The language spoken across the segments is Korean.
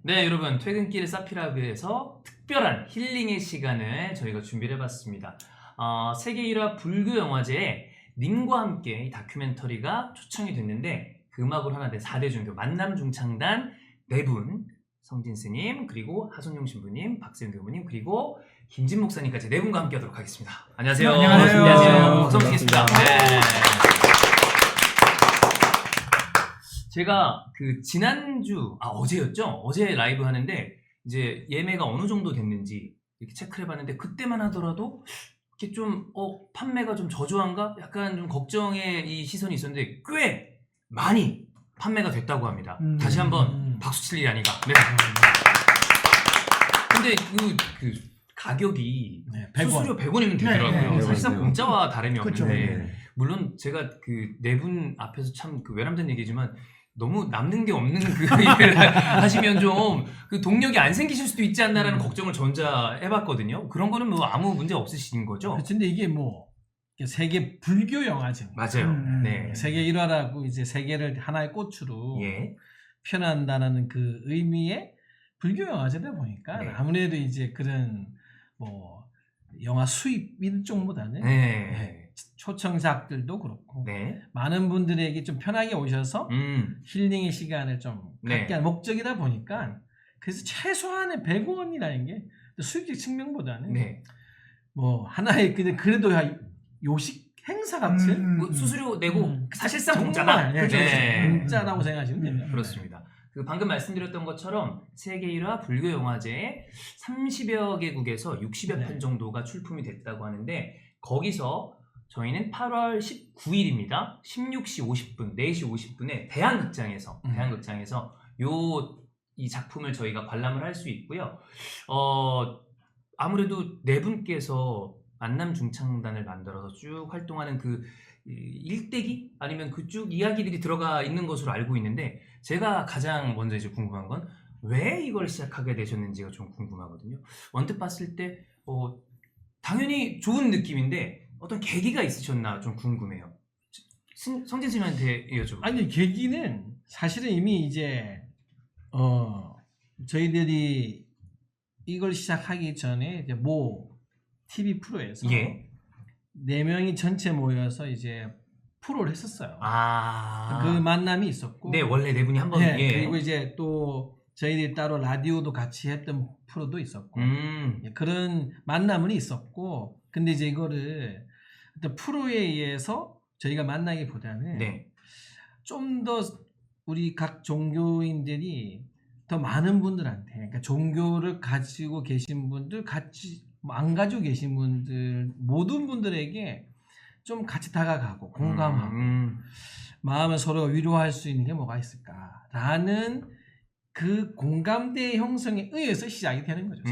네, 여러분 퇴근길 사피라그에서 특별한 힐링의 시간을 저희가 준비를 해봤습니다. 세계 1화 불교 영화제에 님과 함께 이 다큐멘터리가 초청이 됐는데 그 음악으로 하나 된 4대 종교 만남 중창단 4분 성진 스님 그리고 하순용 신부님, 박세윤 교무님 그리고 김진 목사님까지 4분과 함께 하도록 하겠습니다. 안녕하세요. 안녕하세요. 안녕하세요. 박수 드리겠습니다. 네. 제가 그 지난주 어제였죠? 어제 라이브 하는데 이제 예매가 어느 정도 됐는지 이렇게 체크를 해봤는데 그때만 하더라도 이렇게 좀 판매가 좀 저조한가? 약간 좀 걱정의 이 시선이 있었는데 꽤 많이 판매가 됐다고 합니다. 다시 한번 박수 칠 일이 아닌가. 네. 근데 그 가격이 100원. 수수료 100원이면 되더라고요. 네. 사실상 공짜와 다름이 그렇죠. 없는데 네. 물론 제가 그 4분 앞에서 참 그 외람된 얘기지만 너무 남는 게 없는 그 일을 하시면 좀 그 동력이 안 생기실 수도 있지 않나라는 걱정을 전자해봤거든요. 그런 거는 뭐 아무 문제 없으신 거죠? 근데 이게 뭐 세계 불교 영화제 맞아요. 네. 세계 1화라고 이제 세계를 하나의 꽃으로 예. 표현한다는 그 의미의 불교 영화제다 보니까 네. 아무래도 이제 그런 뭐 영화 수입 일종보다는 네. 초청작들도 그렇고 네. 많은 분들에게 좀 편하게 오셔서 힐링의 시간을 좀 네. 갖게 한 목적이다 보니까 그래서 최소한의 100원이라는 게 수익적 측면보다는 네. 뭐 하나의 그래도 요식 행사 같은 뭐 수수료 내고 사실상 정말, 공짜다. 그렇죠. 네. 공짜라고 생각하시면 됩니다. 그렇습니다. 그 방금 말씀드렸던 것처럼 세계 1화 불교 영화제에 30여 개국에서 60여 편 정도가 출품이 됐다고 하는데 거기서 저희는 8월 19일입니다. 16시 50분, 4시 50분에 대한극장에서 이 작품을 저희가 관람을 할 수 있고요. 아무래도 4분께서 만남 중창단을 만들어서 쭉 활동하는 그 일대기 아니면 그쭉 이야기들이 들어가 있는 것으로 알고 있는데 제가 가장 먼저 이제 궁금한 건 왜 이걸 시작하게 되셨는지가 좀 궁금하거든요. 언뜻 봤을 때 당연히 좋은 느낌인데 어떤 계기가 있으셨나 좀 궁금해요. 성진 선생님한테 여쭤볼게요. 아니 계기는 사실은 이미 이제 저희들이 이걸 시작하기 전에 이제 TV 프로에서 예. 4명이 전체 모여서 이제 프로를 했었어요. 그 만남이 있었고, 네 원래 4분이 한번 그리고 이제 또 저희들이 따로 라디오도 같이 했던 프로도 있었고 그런 만남은 있었고, 근데 이제 이거를 어떤 프로에 의해서 저희가 만나기보다는 좀 더 우리 각 종교인들이 더 많은 분들한테, 그러니까 종교를 가지고 계신 분들, 안 가지고 계신 분들, 모든 분들에게 좀 같이 다가가고 공감하고 마음을 서로 위로할 수 있는 게 뭐가 있을까라는 그 공감대 형성에 의해서 시작이 되는 거죠.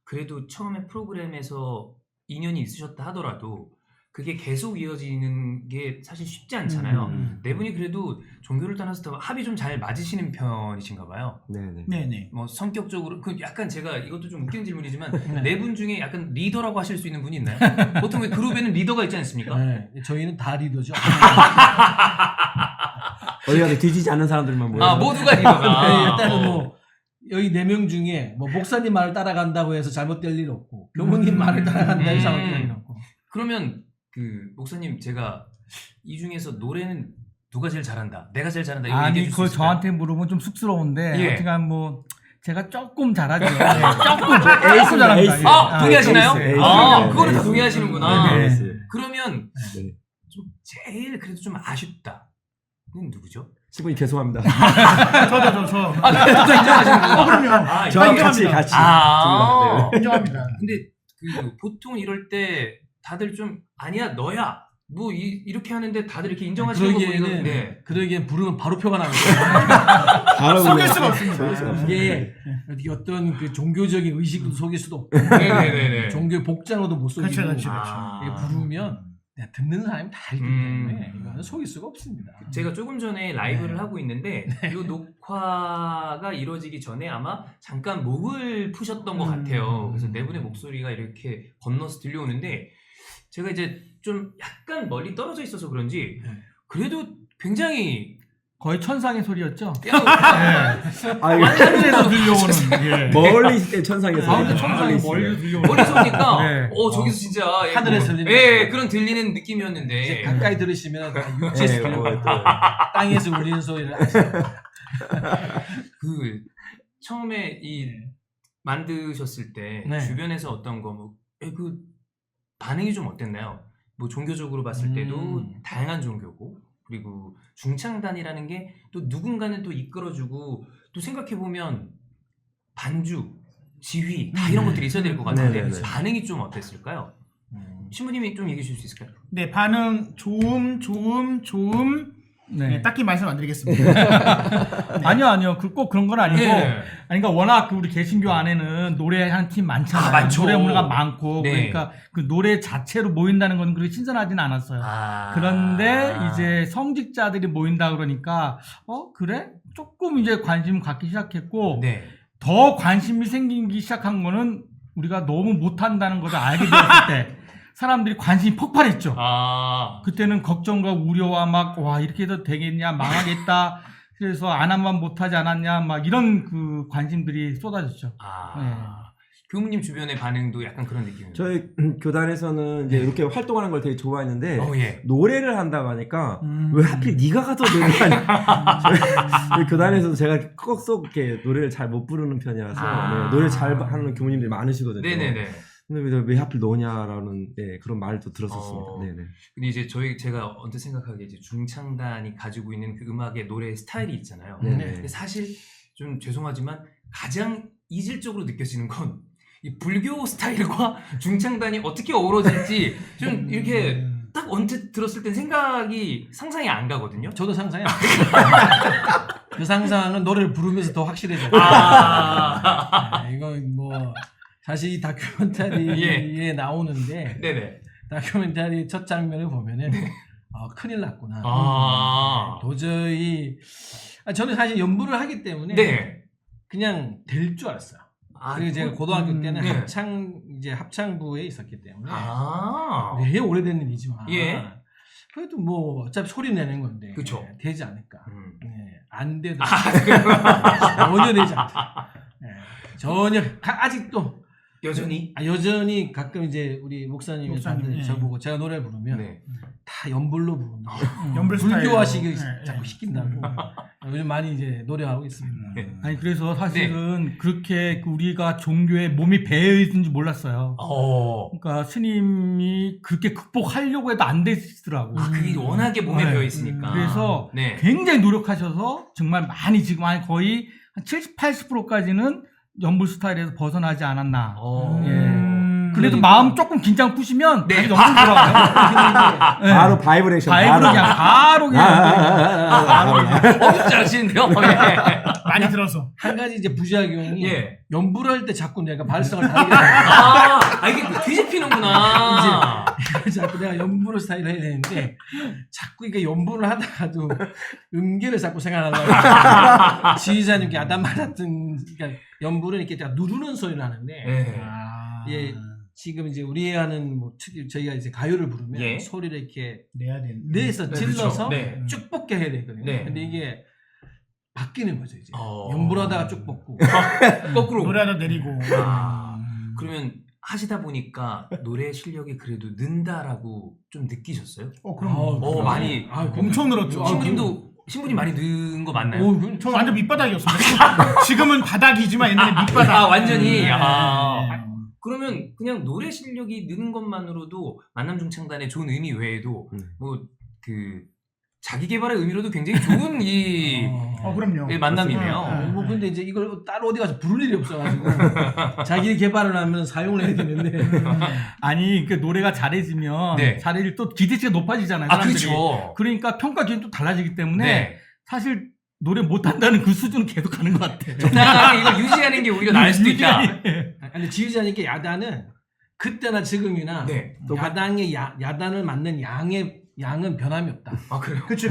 그래도 처음에 프로그램에서 인연이 있으셨다 하더라도 그게 계속 이어지는 게 사실 쉽지 않잖아요. 4분이 그래도 종교를 떠나서 더 합이 좀 잘 맞으시는 편이신가 봐요. 네네. 뭐 성격적으로 약간 제가 이것도 좀 웃기는 질문이지만 4분 중에 약간 리더라고 하실 수 있는 분이 있나요? 보통 그룹에는 리더가 있지 않습니까? 네, 저희는 다 리더죠. 어디 가서 뒤지지 않는 사람들만 모여. 모두가 리더가. 일단은 뭐 여기 4명 중에 뭐 목사님 말을 따라간다고 해서 잘못될 일 없고 교무님 말을 따라간다 해서 잘못될 일 없고. 그러면 목사님 제가 이 중에서 노래는 누가 제일 잘한다, 내가 제일 잘한다 이거 얘기해 줄 수 그걸 있을까요? 저한테 물으면 좀 쑥스러운데 어떻게든 뭐 제가 조금 잘하죠. 조금 잘합니다. 동의하시나요? 그거는 다 동의하시는구나. 그러면 네. 좀 제일 그래도 좀 아쉽다는 누구죠? 신부님 죄송합니다. 저. 인정하시는구나. 그럼요. 저랑 같이. 인정합니다. 근데 보통 이럴 때 다들 좀 아니야 너야 뭐 이렇게 하는데 다들 이렇게 인정하시는 거 보이는 그러기엔 부르면 바로 표가 나는 거예요. 속일 수가 없습니다. 이게 어떤 그 종교적인 의식도 속일 수도 없고 종교 복장으로도 못 속이고 그렇죠. 부르면 듣는 사람이 다 알기 때문에 이거는 속일 수가 없습니다. 제가 조금 전에 라이브를 하고 있는데 이 녹화가 이루어지기 전에 아마 잠깐 목을 푸셨던 것 같아요. 그래서 4분의 목소리가 이렇게 건너서 들려오는데 제가 이제 좀 약간 멀리 떨어져 있어서 그런지 그래도 굉장히 거의 천상의 소리였죠. 야, 예. 아, 이거 하늘에서 들려오는. 예. 멀리 있을 때 천상에서. 아, 근데 천상이 멀리 들려오는. 머리서 오니까 네. 저기서 진짜 하늘에서 들리는 예, 그런 들리는 느낌이었는데 이제 가까이 들으시면 육지에서 네, 들리는 뭐, 거, 땅에서 울리는 소리를 아시죠? 그 처음에 이 만드셨을 때 네. 주변에서 어떤 그 반응이 좀 어땠나요? 뭐 종교적으로 봤을 때도 다양한 종교고 그리고 중창단이라는 게 또 누군가는 또 이끌어주고 또 생각해 보면 반주, 지휘 다 이런 것들이 있어야 될 것 같은데 네네네. 반응이 좀 어땠을까요? 신부님이 좀 얘기해 주실 수 있을까요? 네, 반응 좋음. 네. 네, 딱히 말씀 안 드리겠습니다. 아니요. 꼭 그런 건 아니고. 예. 아니, 그러니까 워낙 그 우리 개신교 안에는 노래하는 팀 많잖아요. 아, 많죠. 노래 문화가 많고. 네. 그러니까 그 노래 자체로 모인다는 건 그렇게 신선하진 않았어요. 그런데 이제 성직자들이 모인다 그러니까, 그래? 조금 이제 관심 갖기 시작했고, 네. 더 관심이 생기기 시작한 거는 우리가 너무 못한다는 것을 알게 되었을 때, 사람들이 관심이 폭발했죠. 그때는 걱정과 우려와 와, 이렇게 해도 되겠냐, 망하겠다. 그래서 안 하면 못하지 않았냐, 막 이런 그 관심들이 쏟아졌죠. 교무님 주변의 반응도 약간 그런 느낌이에요. 저희 교단에서는 이제 이렇게 활동하는 걸 되게 좋아했는데 예. 노래를 한다고 하니까 왜 하필 네가 가서 노래를 하냐. 저희 교단에서도 제가 꺽썩 이렇게 노래를 잘 못 부르는 편이라서 노래 잘 하는 교무님들이 많으시거든요. 네네네. 근데 왜 하필 너냐라는 그런 말도 들었었습니다. 네네. 근데 이제 제가 언뜻 생각하기에 이제 중창단이 가지고 있는 그 음악의 노래 스타일이 있잖아요. 네네. 근데 사실 좀 죄송하지만 가장 이질적으로 느껴지는 건 이 불교 스타일과 중창단이 어떻게 어우러질지 좀 이렇게 딱 언뜻 들었을 땐 상상이 안 가거든요. 저도 상상이 안 돼요. 그 상상은 노래를 부르면서 더 확실해져요. 이건 뭐 사실 이 다큐멘터리에 나오는데 네네. 다큐멘터리 첫 장면을 보면은 큰일 났구나. 도저히 저는 사실 연부를 하기 때문에 네. 그냥 될 줄 알았어요. 그리고 제가 고등학교 때는 네. 합창부에 있었기 때문에 네. 오래된 일이지만 예. 그래도 뭐 어차피 소리 내는 건데 그쵸. 되지 않을까. 네, 안 돼도 아, 전혀 되지 않다. 네, 전혀 아직도 여전히 가끔 이제 우리 목사님이 목사님, 예. 저보고 제가 노래를 부르면 네. 다 연불로 부른다. 연불 스타일로. 불교화식을 예, 자꾸 예. 시킨다고. 요즘 많이 이제 노력하고 있습니다. 네. 아니, 그래서 사실은 그렇게 우리가 종교에 몸이 배어 있는지 몰랐어요. 그러니까 스님이 그렇게 극복하려고 해도 안 되시더라고. 그게 워낙에 몸에 네. 배어 있으니까. 그래서 네. 굉장히 노력하셔서 정말 많이 지금 거의 한 70, 80%까지는 연불 스타일에서 벗어나지 않았나. 그래도 마음 조금 긴장 푸시면 네. 다시 연불 들어가요. 네. 바로 바이브레이션. 바로 그냥. 엄청 잘하시는데요? 많이 들어서. 한 가지 이제 부작용이 예. 연불을 할 때 자꾸 내가 발성을 다르게 해요. 이게 뒤집히는구나. 자꾸 내가 연불을 스타일을 해야 되는데 자꾸 이게 연불을 하다가도 음계를 자꾸 생각하려고 지휘자님께 야단 맞았던 그러니까 연불은 이렇게 딱 누르는 소리를 하는데 네. 예, 지금 이제 우리 하는 뭐 저희가 이제 가요를 부르면 예. 소리를 이렇게 내야 돼. 내에서 네, 질러서 그렇죠. 네. 쭉 뻗게 해야 되거든요. 네. 근데 이게 바뀌는 거죠 이제 연불하다가 쭉 뻗고 거꾸로. 노래하다 내리고. 그러면 하시다 보니까 노래 실력이 그래도 는다라고 좀 느끼셨어요? 그럼. 많이. 엄청 늘었죠. 신부님 많이 는 거 맞나요? 저 완전 밑바닥이었습니다. 지금은 바닥이지만 옛날에 밑바닥. 완전히. 그러면 그냥 노래 실력이 느는 것만으로도 만남중창단의 좋은 의미 외에도 뭐 자기 개발의 의미로도 굉장히 좋은 그럼요. 만남이네요. 뭐 근데 이제 이걸 따로 어디 가서 부를 일이 없어가지고 자기 개발을 하면 사용을 해야 되는데 아니, 그 노래가 잘해지면 네. 잘해질 또 기대치가 높아지잖아요. 사람들이. 그렇죠. 그러니까 평가 기준이 또 달라지기 때문에 네. 사실 노래 못한다는 그 수준은 계속 가는 것 같아. 적당하게 이걸 유지하는 게 오히려 나을 수도 있다. 근데 지휘자님께 야단은 그때나 지금이나 네. 야당의 야단을 맞는 양은 변함이 없다. 그래요? 그치.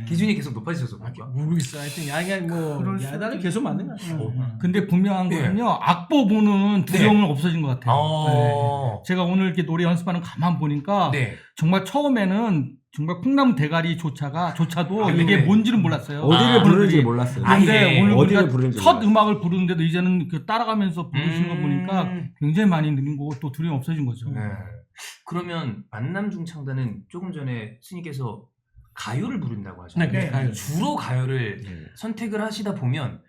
기준이 계속 높아지셔서 그런가? 모르겠어. 하여튼 양이 뭐 그럴 수도 야단은 있- 계속 맞는 것 같아요. 근데 분명한 네. 거는요, 악보보는 두려움은 없어진 것 같아요. 네. 제가 오늘 이렇게 노래 연습하는 거 가만 보니까 네. 정말 처음에는 정말 콩나물 조차도 아, 이게 네. 뭔지는 몰랐어요. 어디를 아, 부르는지 오늘들이. 몰랐어요. 아, 근데 예. 오늘 어디를 우리가 부르는지 첫 몰랐어요. 음악을 부르는데도 이제는 그 따라가면서 부르시는 거 보니까 굉장히 많이 늘린 거고 또 둘이 없어진 거죠. 네. 그러면 만남 중창단은 조금 전에 스님께서 가요를 부른다고 하셨는데 네, 가요. 주로 가요를 네. 선택을 하시다 보면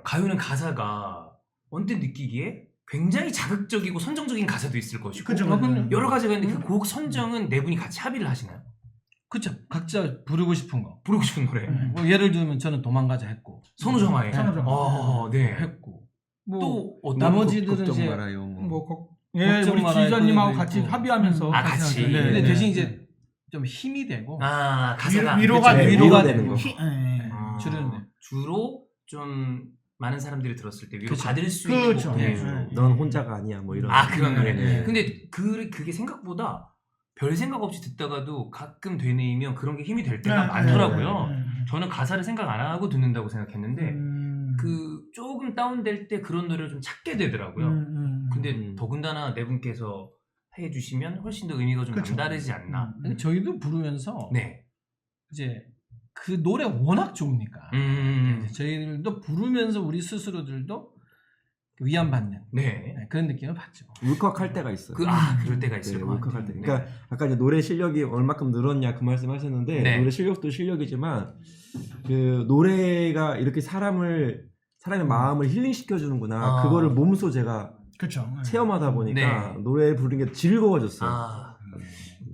가요는 가사가 언뜻 느끼기에 굉장히 자극적이고 선정적인 가사도 있을 것이고 그죠. 여러 가지가 있는데 그 곡 선정은 네 분이 같이 합의를 하시나요? 그쵸. 각자 부르고 싶은 거. 부르고 싶은 노래. 뭐 예를 들면 저는 도망가자 했고. 선우정아의. 선우정아. 네. 했고. 뭐 또 어떤 나머지들은 걱정 이제 말아요. 예, 걱정 우리 말아요. 지휘자님하고 그래도 같이 있고. 합의하면서 아, 같이. 하죠. 근데 네. 대신 이제 좀 힘이 되고 가사가 위로가 그쵸, 되고. 위로가 되는 되고 거. 네. 주로 좀 많은 사람들이 들었을 때 위로 그쵸. 받을 수 있는 그렇죠. 곡들. 네. 넌 혼자가 아니야 뭐 이런. 그런 노래. 네. 근데 그게 생각보다 별 생각 없이 듣다가도 가끔 되뇌이면 그런 게 힘이 될 때가 많더라고요. 저는 가사를 생각 안 하고 듣는다고 생각했는데 그 조금 다운될 때 그런 노래를 좀 찾게 되더라고요. 근데 더군다나 네 분께서 해주시면 훨씬 더 의미가 좀 그쵸. 남다르지 않나. 저희도 부르면서 네. 이제 그 노래 워낙 좋으니까 음. 저희들도 부르면서 우리 스스로들도 위안받는 네. 그런 느낌을 받죠. 울컥할 때가 있어요. 그럴 때가 있을 네, 것 같아요. 울컥할 때. 네. 그러니까 아까 이제 노래 실력이 얼마큼 늘었냐 그 말씀하셨는데 네. 노래 실력도 실력이지만 그 노래가 이렇게 사람의 마음을 힐링시켜 주는구나. 그거를 몸소 제가 그렇죠. 체험하다 보니까 네. 노래 부르는 게 즐거워졌어요.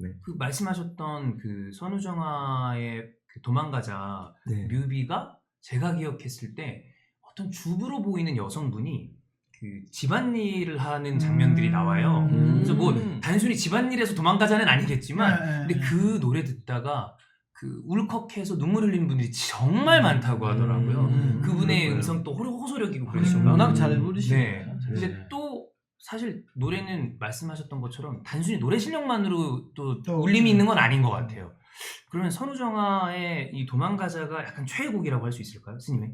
네. 그 말씀하셨던 그 선우정아의 그 도망가자 네. 뮤비가 제가 기억했을 때 어떤 주부로 보이는 여성분이 그 집안일을 하는 장면들이 나와요. 그래서 뭐 단순히 집안일에서 도망가자는 아니겠지만 근데 그 노래 듣다가 그 울컥해서 눈물 흘리는 분들이 정말 많다고 하더라고요. 그분의 음성도 호소력이고 그러시고 워낙 잘 부르시니까. 네. 근데 또 사실 노래는 말씀하셨던 것처럼 단순히 노래 실력만으로 또 울림이 있는 건 아닌 것 같아요. 그러면 선우정아의 이 도망가자가 약간 최애곡이라고 할 수 있을까요, 스님의?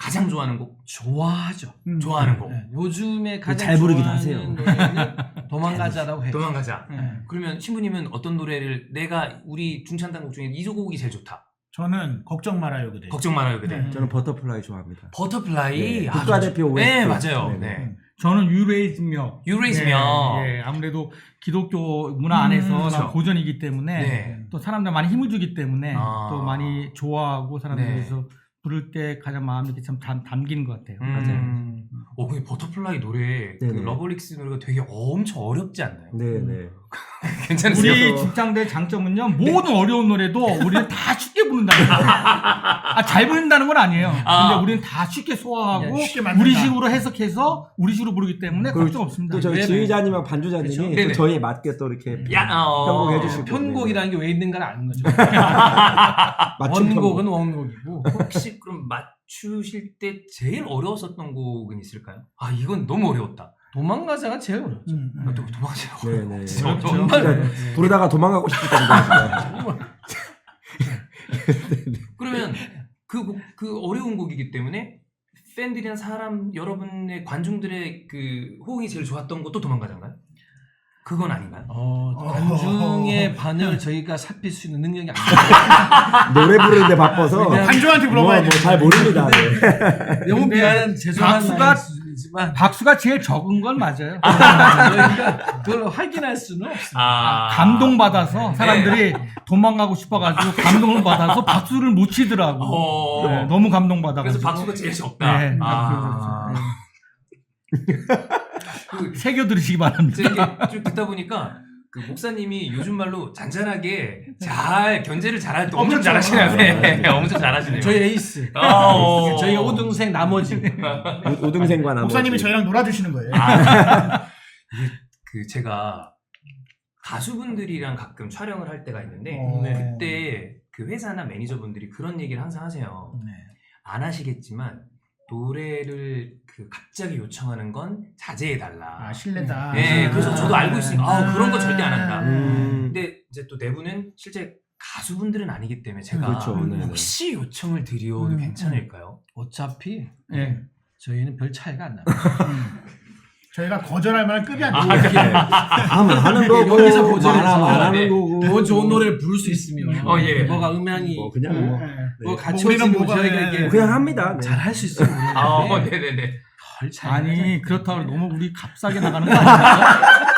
가장 좋아하는 곡? 좋아하죠. 좋아하는 곡. 네, 요즘에 가장 잘 부르기도 좋아하는 하세요. 노래는 도망가자라고 해요. 도망가자. 네. 그러면 신부님은 어떤 노래를 내가 우리 중창단곡 중에 이 곡이 제일 좋다. 저는 걱정 말아요 그대. 걱정 말아요 그대. 네. 저는 버터플라이 좋아합니다. 버터플라이. 네, 아, 국가대표 OST. 네, 맞아요. 네. 네. 저는 유레이즈며. 유레이즈며. 네, 아무래도 기독교 문화 안에서 그렇죠. 고전이기 때문에 네. 또 사람들 많이 힘을 주기 때문에 아. 또 많이 좋아하고 사람들이 네. 그래서 부를 때 가장 마음이 이렇게 참 담기는 것 같아요. 근데 버터플라이 노래, 그 네네. 러블릭스 노래가 되게 엄청 어렵지 않나요? 네. 괜찮으세요? 우리 중창대 장점은요, 모든 어려운 노래도 우리는 다 쉽게 부른다는 거예요. 잘 부른다는 건 아니에요. 근데 우리는 다 쉽게 소화하고 쉽게 만든다. 우리 식으로 해석해서 우리 식으로 부르기 때문에 걱정 없습니다. 또 저희 네네. 지휘자님하고 반주자님이 그렇죠. 또 네네. 저희에 맞게 또 이렇게 편곡해 주시고 편곡이라는 게 왜 있는가를 아는 거죠. 맞춤 원곡은 편곡. 원곡이고. 혹시 그럼 맞추실 때 제일 어려웠었던 곡은 있을까요? 이건 너무 어려웠다. 도망가자가 제일 어렵죠. 또 도망치라고. 네네. 진짜 어려워. 정말 부르다가 도망가고 싶을 정도였어요. 그러면 그 어려운 곡이기 때문에 팬들이나 사람 여러분의 관중들의 그 호응이 제일 좋았던 것도 도망가자인가요? 그건 아닌가요? 관중의 반응을 저희가 살필 수 있는 능력이 아니에요. 노래 부르는데 바빠서 관중한테 물어봐야 돼. 잘 모릅니다. 네. 너무 미안한 죄송한 박수가- 말이지만 박수가 제일 적은 건 맞아요. 저희가 그걸 확인할 수는 없습니다. 감동받아서 사람들이 도망가고 싶어가지고 감동을 받아서 박수를 못 치더라고. 네, 너무 감동받아가지고. 그래서 박수가 제일 적다. 네, 새겨 들으시기 바랍니다. 제가 이렇게 쭉 듣다 보니까 그 목사님이 요즘 말로 잔잔하게 잘 견제를 잘할 때 엄청 잘하시네요. 네, 엄청 잘하시네요. 저희 에이스. 어. 저희가 우등생 나머지. 우등생과 나머지. 목사님이 저희랑 놀아주시는 거예요. 그 제가 가수분들이랑 가끔 촬영을 할 때가 있는데 네. 그때 그 회사나 매니저분들이 그런 얘기를 항상 하세요. 네. 안 하시겠지만 노래를 그 갑자기 요청하는 건 자제해달라. 실례다. 네, 그래서 저도 알고 있으니까 그런 거 절대 안 한다. 음. 근데 이제 또 내부는 실제 가수분들은 아니기 때문에 제가 그렇죠. 네네. 혹시 요청을 드려도 괜찮을까요? 어차피 네. 저희는 별 차이가 안 나요. 저희가 거절할 만한 급이 아니에요. 하면 하는 거고 여기서 보자면서 안 하는 네. 거고 더 좋은 노래를 부를 수 있으면 예. 뭐가 음향이 뭐 그냥 뭐, 뭐 네. 같이 우리는 오시면 뭐가, 저희가 이게 네. 그냥 합니다. 네. 잘 할 수 있으면 네네네. 덜 차이 아니 그렇다고 너무 우리 값싸게 나가는 거 아니에요?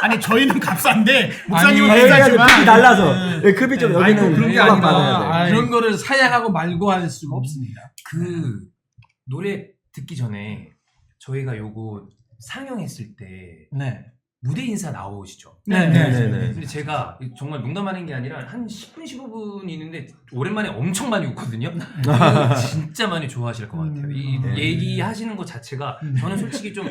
아니 저희는 값싼데 목사님은 아니, 비싸지만 급이 달라서 네, 급이 좀 아니, 여기는 그런 게 허락 아니라, 받아야 돼. 아이. 그런 거를 사양하고 말고 할 수가 없습니다. 그 노래 듣기 전에 저희가 요거 상영했을 때 네. 무대 인사 나오시죠? 네. 네네네. 근데 제가 정말 농담하는 게 아니라 한 10분, 15분 있는데 오랜만에 엄청 많이 웃거든요. 진짜 많이 좋아하실 것 같아요. 이 네. 얘기하시는 것 자체가 저는 솔직히 좀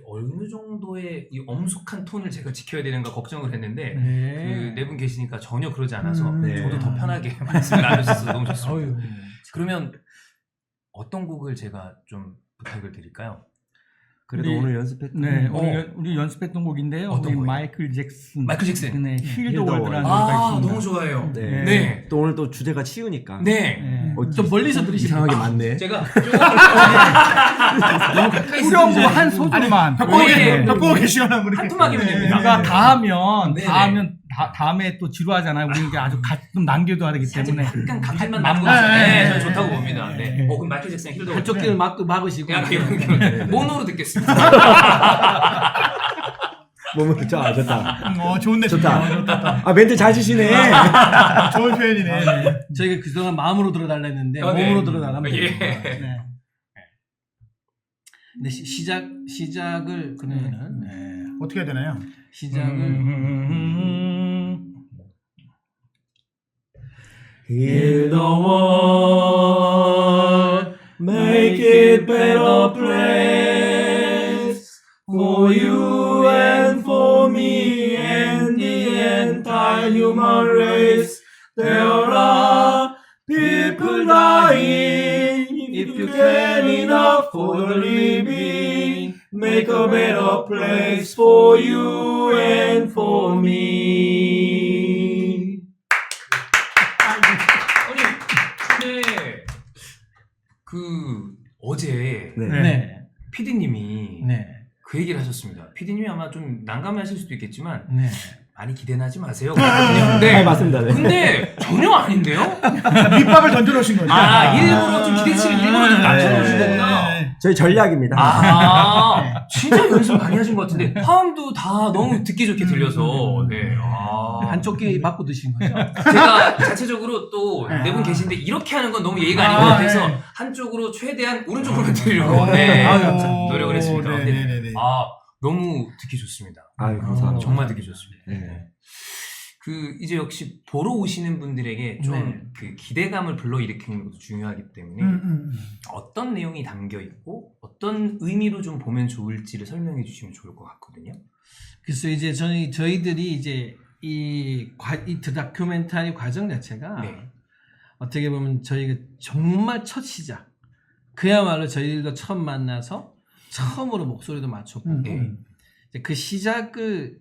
어느 정도의 이 엄숙한 톤을 제가 지켜야 되는가 걱정을 했는데 그 네 분 계시니까 전혀 그러지 않아서 네. 저도 더 편하게 말씀을 나누셔서 너무 좋습니다. 어휴. 그러면 어떤 곡을 제가 좀 부탁을 드릴까요? 그래도 우리- 오늘 연습했던 네, 거. 우리 연습했던 곡인데요. 어떤 우리 거예요? 마이클 잭슨. 마이클 잭슨. 네, 힐드 힐드 월드라는 월드. 노래가 아, 있습니다. 너무 좋아해요. 네. 네. 또 오늘 또 주제가 치우니까. 네. 네. 좀 멀리서 들으시면 이상하게 많네. 제가 너무 가까이 후렴구 있으면 한 이제 소절만. 네. 벽보고 계시거나 한 토막이면 됩니다. 우리가 다 하면 네네. 다음에 또 지루하잖아요. 우리 이게 아주 좀 남겨둬야 되기 살짝 때문에. 약간 감질만 네. 남고 네. 네, 저는 좋다고 봅니다. 네. 그럼 마이클 잭슨 힐도 한쪽 귀를 막으시고 야, 네. 모노로 듣겠습니다. 몸을 좋다. 좋다. 좋은데 좋다. 아 멘트 잘 치시네. 좋은 표현이네. 저희가 그동안 마음으로 들어달라 했는데 아, 네. 몸으로 들어달라면 예. 네. 근데 시작을 그러면은 네. 어떻게 해야 되나요? 시작을 Heal the world, make it better place for you and for me and the entire human race. There are people dying. If you care enough for the living, make a better place for you and for me. 아니, 근데 그 어제 네. 네. PD님이 네. 그 얘기를 하셨습니다. PD님이 아마 좀 난감해하실 수도 있겠지만 네. 많이 기대는 하지 마세요. 그랬거든요. 네, 맞습니다. 네. 근데 전혀 아닌데요? 밑밥을 던져놓으신 거죠. 아, 일부러 좀 기대치를 일부러 좀 낮춰놓으신 네. 거구나. 저희 전략입니다. 아, 진짜 연습 많이 하신 것 같은데 화음도 다 너무 듣기 좋게 들려서 네. 한쪽 귀 맞고 드신 거죠? 제가 자체적으로 또 네 분 계신데 이렇게 하는 건 너무 예의가 아닌 것 같아서 네. 한쪽으로 최대한 오른쪽으로만 들으려고 네, 노력을 했습니다. 네네네. 너무 듣기 좋습니다. 아유, 감사합니다. 정말 듣기 좋습니다. 네. 그 이제 역시 보러 오시는 분들에게 좀 네. 그 기대감을 불러일으키는 것도 중요하기 때문에 어떤 내용이 담겨 있고 어떤 의미로 좀 보면 좋을지를 설명해 주시면 좋을 것 같거든요. 그래서 이제 저희들이 이제 이 다큐멘터리 과정 자체가 네. 어떻게 보면 저희가 정말 첫 시작. 그야말로 저희들도 처음 만나서 처음으로 목소리도 맞췄고 네. 이제 그 시작을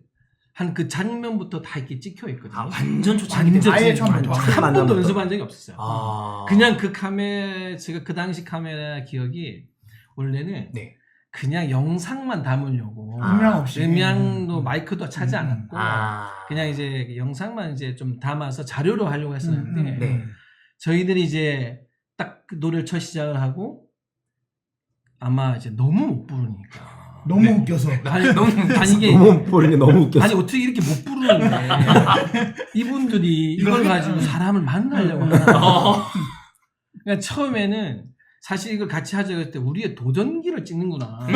한 그 장면부터 다 이렇게 찍혀 있거든요. 아, 완전 초창기 때 아예 처음부터. 한 번도 만남부터. 연습한 적이 없었어요. 아. 그냥 그 제가 그 당시 카메라 기억이 원래는 네. 그냥 영상만 담으려고 음향 없이. 음향도 마이크도 차지 않았고 아. 그냥 이제 영상만 이제 좀 담아서 자료로 하려고 했었는데 네. 저희들이 이제 딱 그 노래를 첫 시작을 하고 아마 이제 너무 못 부르니까 너무 웃겨서. 아니 너무 이게 너무 보는 게 너무 웃겼어. 아니 어떻게 이렇게 못 부르는데 이분들이 이걸 가지고 사람을 만나려고 하나 그러니까 처음에는 사실 이걸 같이 하자고 했을 때 우리의 도전기를 찍는구나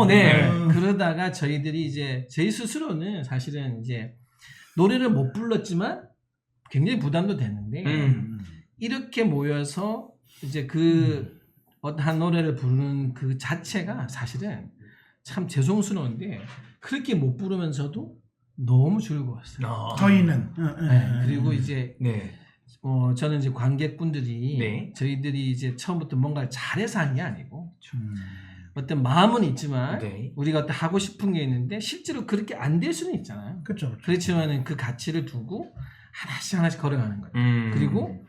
네. 그러다가 저희들이 이제 저희 스스로는 사실은 이제 노래를 못 불렀지만 굉장히 부담도 됐는데 이렇게 모여서 이제 그 어떤 한 노래를 부르는 그 자체가 사실은 참 죄송스러운데 그렇게 못 부르면서도 너무 즐거웠어요. 저희는. 네, 그리고 이제 네. 저는 이제 관객분들이 네. 저희들이 이제 처음부터 뭔가를 잘해서 한 게 아니고 어떤 마음은 있지만 네. 우리가 어떤 하고 싶은 게 있는데 실제로 그렇게 안 될 수는 있잖아요. 그렇죠. 그렇지만은 그 가치를 두고 하나씩 걸어가는 거예요. 그리고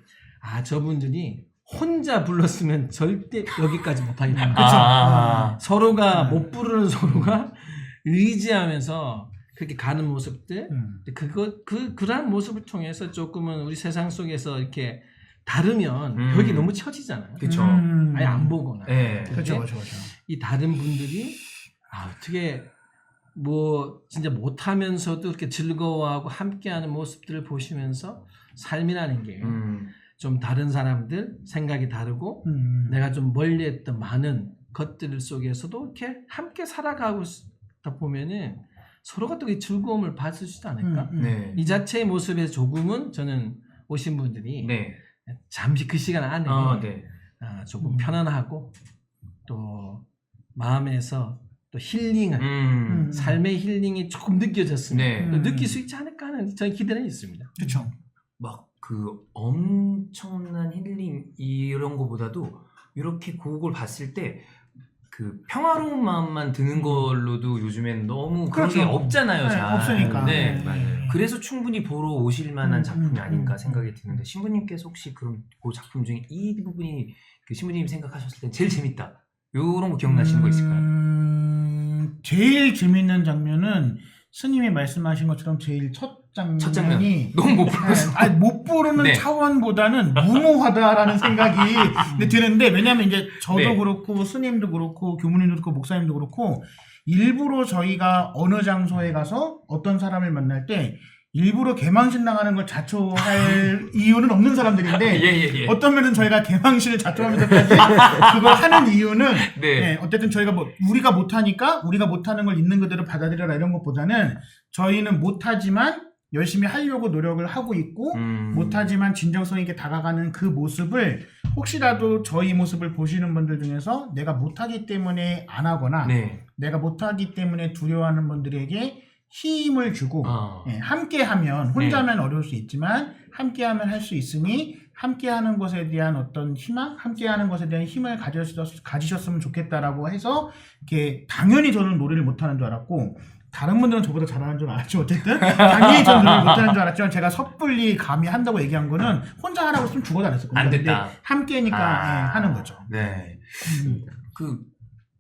저분들이 혼자 불렀으면 절대 여기까지 못하겠다. 아. 서로가 못 부르는 서로가 의지하면서 그렇게 가는 모습들, 그러한 모습을 통해서 조금은 우리 세상 속에서 이렇게 다르면 벽이 너무 처지잖아요. 그쵸. 아예 안 보거나. 네. 그렇죠, 그렇죠. 이 다른 분들이 어떻게 뭐 진짜 못하면서도 이렇게 즐거워하고 함께하는 모습들을 보시면서 삶이라는 게 좀 다른 사람들 생각이 다르고 내가 좀 멀리했던 많은 것들 속에서도 이렇게 함께 살아가고 있다 보면은 서로가 또 이 즐거움을 받을 수 있지 않을까? 네. 이 자체의 모습에서 조금은 저는 오신 분들이 네. 잠시 그 시간 안에 네. 조금 편안하고 또 마음에서 또 힐링을 삶의 힐링이 조금 느껴졌으면 네. 또 느낄 수 있지 않을까 하는 저희 기대는 있습니다. 그렇죠. 막 그 엄청난 힐링 이런 거보다도 이렇게 곡을 봤을 때 그 평화로운 마음만 드는 걸로도 요즘엔 너무 그런 게 그렇죠. 없잖아요. 네, 잘. 없으니까. 네. 맞아요. 그래서 충분히 보러 오실 만한 작품이 아닌가 생각이 드는데 신부님께서 혹시 그럼 그 작품 중에 이 부분이 그 신부님이 생각하셨을 때 제일 재밌다 이런 거 기억나시는 거 있을까요? 제일 재밌는 장면은 스님이 말씀하신 것처럼 제일 첫 첫 장면 장면이 너무 못 불렀어. 아니, 못 부르는 네. 차원보다는 무모하다라는 생각이 드는데 왜냐하면 이제 저도 네. 그렇고 스님도 그렇고 교무님도 그렇고 목사님도 그렇고 일부러 저희가 어느 장소에 가서 어떤 사람을 만날 때 일부러 개망신 당하는 걸 자초할 이유는 없는 사람들인데 예. 어떤 면은 저희가 개망신을 자초하면서까지 그걸 하는 이유는 네. 네, 어쨌든 저희가 뭐 우리가 못하니까 우리가 못하는 걸 있는 그대로 받아들여라 이런 것보다는 저희는 못하지만 열심히 하려고 노력을 하고 있고 못하지만 진정성 있게 다가가는 그 모습을 혹시라도 저희 모습을 보시는 분들 중에서 내가 못하기 때문에 안 하거나 네. 내가 못하기 때문에 두려워하는 분들에게 힘을 주고 네. 함께하면 혼자면 어려울 수 있지만 함께하면 할 수 있으니 함께하는 것에 대한 어떤 희망, 함께하는 것에 대한 힘을 가지셨으면 좋겠다라고 해서 이렇게 당연히 저는 노래를 못하는 줄 알았고 다른 분들은 저보다 잘하는 줄 알았지 어쨌든 당연히 저는 노래를 못하는 줄 알았지만 제가 섣불리 감히 한다고 얘기한 거는 혼자 하라고 했으면 죽어도 안 했었거든요. 안 됐다. 근데 함께니까 하는 거죠. 네. 그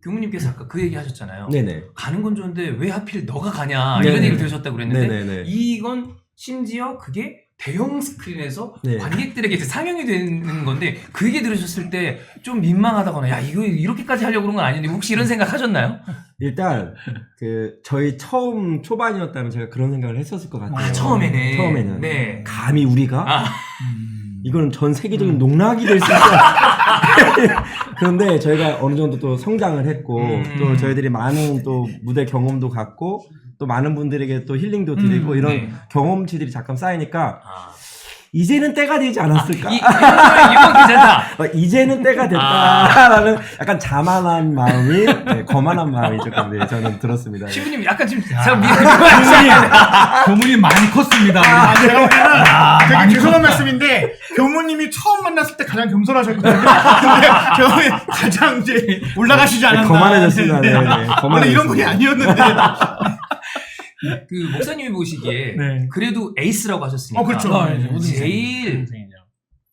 교무님께서 아까 그 얘기 하셨잖아요. 네네. 가는 건 좋은데 왜 하필 너가 가냐 이런 네네. 얘기를 들으셨다고 그랬는데 네네네. 이건 심지어 그게 대형 스크린에서 네. 관객들에게 이제 상영이 되는 건데 그 얘기 들으셨을 때 좀 민망하다거나 야 이거 이렇게까지 하려고 그런 건 아닌데 혹시 이런 생각 하셨나요? 일단 그 저희 처음 초반이었다면 제가 그런 생각을 했었을 것 같아요. 아, 처음에는. 처음에는 네. 감히 우리가 아. 이거는 전 세계적인 농락이 될 수 있다. 그런데 저희가 어느 정도 또 성장을 했고 또 저희들이 많은 또 무대 경험도 갖고 또 많은 분들에게 또 힐링도 드리고 이런 네. 경험치들이 잠깐 쌓이니까 이제는 때가 되지 않았을까? 이건 괜찮다. 이제는 때가 됐다라는 약간 자만한 마음이 거만한 마음이 조금 저는 들었습니다. 신부님 약간 지금 제가 미안해요. 교문이 많이 컸습니다. 제가 보기에는 되게 죄송한 말씀인데 교무님이 처음 만났을 때 가장 겸손하셨거든요. 근데 저는 가장 이제 올라가시지 않았나. 거만해졌습니다. 네, 원래 이런 분이 아니었는데. 그 목사님이 보시기에 네. 그래도 에이스라고 하셨으니까 그렇죠. 제일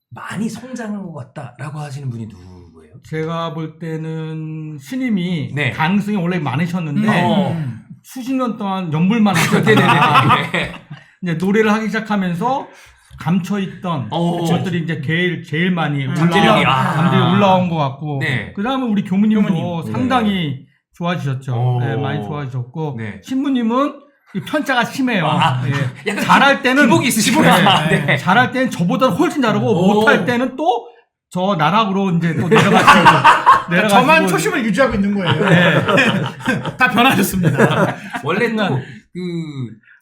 많이 성장한 것 같다라고 하시는 분이 누구예요? 제가 볼 때는 신임이 네. 가능성이 원래 많으셨는데 어. 수십 년 동안 연불만 네네네. 하셨잖아요. 이제 노래를 하기 시작하면서 감춰있던 것들이 이제 제일 많이 잠재력이 올라온 것 같고 네. 그 다음에 우리 교무님도 교무님. 상당히 좋아지셨죠. 오. 네, 많이 좋아지셨고 네. 신부님은 이 편차가 심해요. 예. 약간 잘할 때는 기복이 있으시구나. 네. 네. 잘할 때는 저보다 훨씬 잘하고 오. 못할 때는 또 저 나락으로 이제 또 내려가시고 저만 초심을 유지하고 있는 거예요. 다 변하셨습니다. 원래 또 그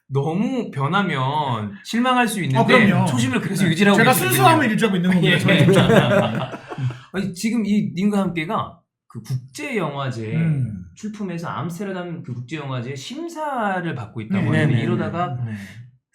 너무 변하면 실망할 수 있는데 그럼요. 초심을 그래서 유지하고 제가 계시거든요. 순수함을 유지하고 있는 겁니다. 예. 저희 입장. 아니, 지금 이 님과 함께가 그 국제 영화제 출품해서 암스테르담 그 국제 영화제 심사를 받고 있다고 네, 하는데 네, 이러다가 네.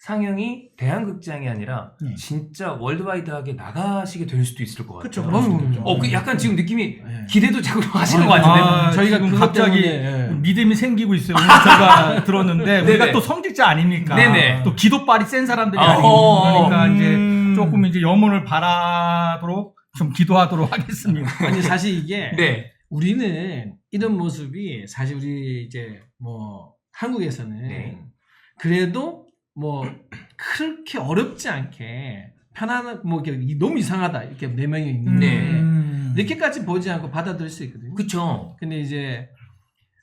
상영이 대한극장이 아니라 네. 진짜 월드와이드하게 나가시게 될 수도 있을 것 그쵸, 같아요. 그럴 수도 있죠. 그 약간 지금 느낌이 네. 기대도 자꾸 하시는 것 같은데. 저희가 지금 그것 갑자기 때문에, 예. 믿음이 생기고 있어요. 오늘 제가 들었는데 우리가 네네. 또 성직자 아닙니까? 네네. 또 기도빨이 센 사람들이 아, 아니고 그러니까 이제 음. 조금 이제 염원을 바라도록 좀 기도하도록 하겠습니다. 아니 사실 이게 네. 우리는 이런 모습이 사실 우리 이제 뭐 한국에서는 네. 그래도 뭐 그렇게 어렵지 않게 편안한 뭐 이렇게 너무 이상하다 이렇게 4명이 있는데 네. 이렇게까지 보지 않고 받아들일 수 있거든요. 그쵸. 근데 이제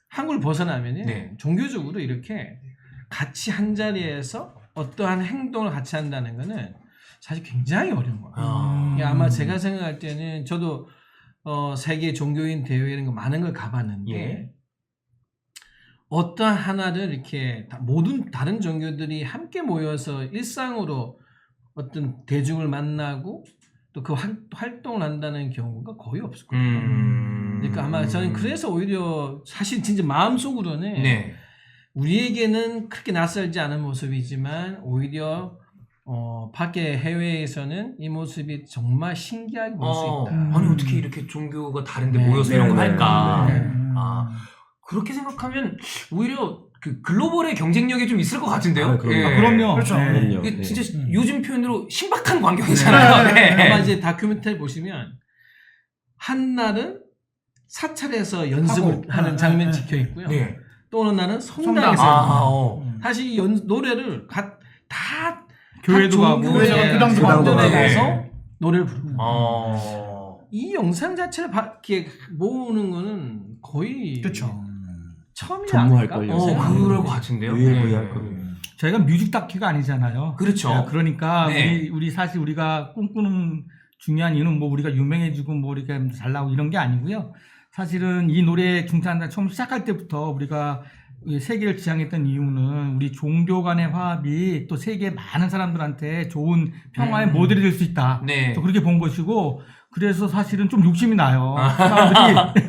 한국을 벗어나면은 네. 종교적으로 이렇게 같이 한 자리에서 어떠한 행동을 같이 한다는 거는 사실 굉장히 어려운 거예요. 이게 아마 제가 생각할 때는 저도 세계 종교인 대회 이런 거 많은 걸 가봤는데 예. 어떠한 하나를 이렇게 모든 다른 종교들이 함께 모여서 일상으로 어떤 대중을 만나고 또 그 활동을 한다는 경우가 거의 없을 거예요. 그러니까 아마 저는 그래서 오히려 사실 진짜 마음속으로는 네. 우리에게는 그렇게 낯설지 않은 모습이지만 오히려 밖에 해외에서는 이 모습이 정말 신기하게 볼 수 있다. 아니 어떻게 이렇게 종교가 다른데 네. 모여서 이런 걸 할까? 네. 아, 그렇게 생각하면 오히려 그 글로벌의 경쟁력이 좀 있을 것 같은데요. 아, 그럼요. 예. 그럼요. 그렇죠. 네. 그럼요. 이게 네. 진짜 요즘 표현으로 신박한 광경이잖아요. 네. 아마 이제 다큐멘터리 보시면 한 날은 사찰에서 연습을 하고. 하는 장면이 찍혀 있고요. 네. 또 어느 날은 성당에서. 성당에서 아, 사실 이 노래를 다 교회도 가고. 교회 교당도 성전에 가고. 가서 네. 노래를 부르고 이 이 영상 자체를 이렇게 모으는 거는 거의 그렇죠. 처음이 전무할걸요. 아닐까? 그럴 것 같은데요. 유일무이할 네. 거예요. 저희가 뮤직 다큐가 아니잖아요. 그렇죠. 그러니까 네. 우리 사실 우리가 꿈꾸는 중요한 이유는 뭐 우리가 유명해지고 뭐 이렇게 잘 나오고 이런 게 아니고요. 사실은 이 노래 중창단 처음 시작할 때부터 우리가 세계를 지향했던 이유는 우리 종교 간의 화합이 또 세계 많은 사람들한테 좋은 평화의 모델이 될 수 있다. 네. 또 그렇게 본 것이고 그래서 사실은 좀 욕심이 나요. 사람들이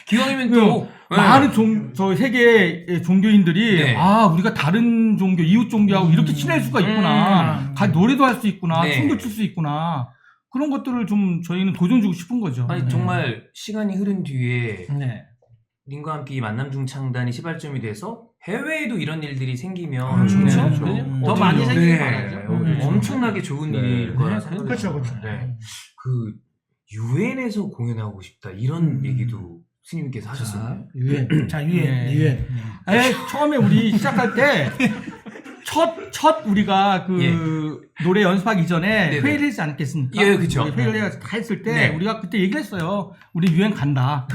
기왕이면 또 많은 저희 세계의 종교인들이 네. 우리가 다른 종교, 이웃 종교하고 이렇게 친할 수가 있구나. 노래도 할 수 있구나. 네. 춤도 출 수 있구나. 그런 것들을 좀 저희는 도전주고 싶은 거죠. 아니 정말 시간이 흐른 뒤에 네. 님과 함께 이 만남 중창단이 시발점이 돼서 해외에도 이런 일들이 생기면 그렇죠. 네. 더 어떻게 많이 생기길 네. 바라죠. 엄청나게 좋은 네. 일일 거라 네, 생각해요. 그렇죠, 그렇죠. 네. 그 유엔에서 공연하고 싶다 이런 얘기도 스님께서 하셨어요. 유엔. 자, 유엔. 유엔. 처음에 우리 시작할 때 첫 우리가 그 예. 노래 연습하기 전에 네네. 회의를 하지 않겠습니까? 예, 그쵸. 우리 회의를 해서 다 했을 때 네. 우리가 그때 얘기를 했어요. 우리 유엔 간다.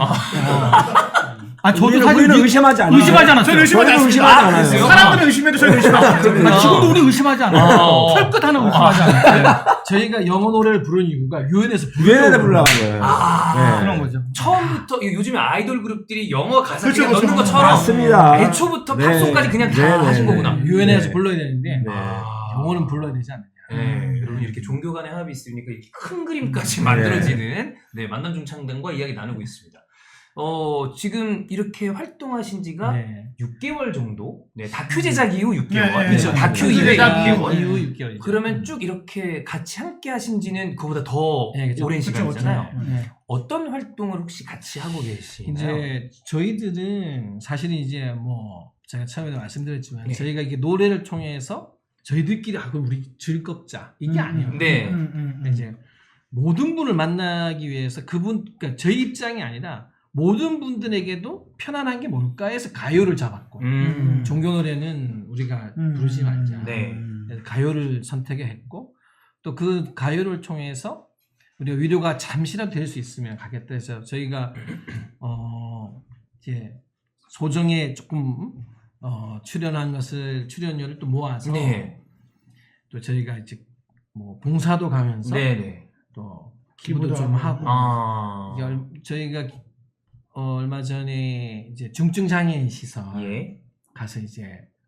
저도 우리는, 사실 우리는 의심하지 않아요. 의심하지 않았어요. 저는 의심하지 저희는 않습니다. 의심하지 않아요. 그랬어요? 사람들은 의심해도 저는 의심하지 않습니다. 지금도 우리 의심하지 않아요. 털끝 하나 의심하지 않아요. 저희가 영어 노래를 부른 이유가 유엔에서 유엔에 불러간 거예요. 아, 그런 거죠. 처음부터 요즘에 아이돌 그룹들이 영어 가사 그렇죠, 그냥 넣는 그렇죠. 것처럼 맞습니다. 애초부터 네. 팝송까지 그냥 다 네, 하신 네, 거구나. 네. 유엔에서 네. 불러야 되는데 네. 영어는 불러야 되지 않느냐. 네, 여러분 이렇게 종교 간의 화합이 있으니까 이렇게 큰 그림까지 만들어지는 네, 만남 중창단과 이야기 나누고 있습니다. 지금 이렇게 활동하신 지가 네. 6개월 정도? 네, 다큐 제작 이후 6개월. 네, 그렇죠. 네. 다큐 다큐 이후 제작 6개월. 이후 6개월이죠. 그러면 쭉 이렇게 같이 함께 하신 지는 그보다 더 네, 그렇죠. 오랜 그렇죠, 시간이잖아요. 그렇죠. 네. 어떤 활동을 혹시 같이 하고 계시나요? 이제 저희들은 사실은 이제 뭐 제가 처음에도 말씀드렸지만 네. 저희가 이게 노래를 통해서 저희들끼리 그럼 우리 즐겁자 이게 아니에요. 네. 이제 모든 분을 만나기 위해서 그러니까 저희 입장이 아니라 모든 분들에게도 편안한 게 뭘까 해서 가요를 잡았고 종교 노래는 우리가 부르지 말자. 네. 그래서 가요를 선택했고 또 그 가요를 통해서 우리가 위로가 잠시라도 될 수 있으면 가겠다 해서 저희가 이제 소정에 조금 출연한 것을 출연료를 또 모아서 네. 또 저희가 이제 뭐 봉사도 가면서 네네. 또 기부도 좀 하고 이제 저희가 얼마 전에 이제 중증 장애인 시설 예. 가서 이제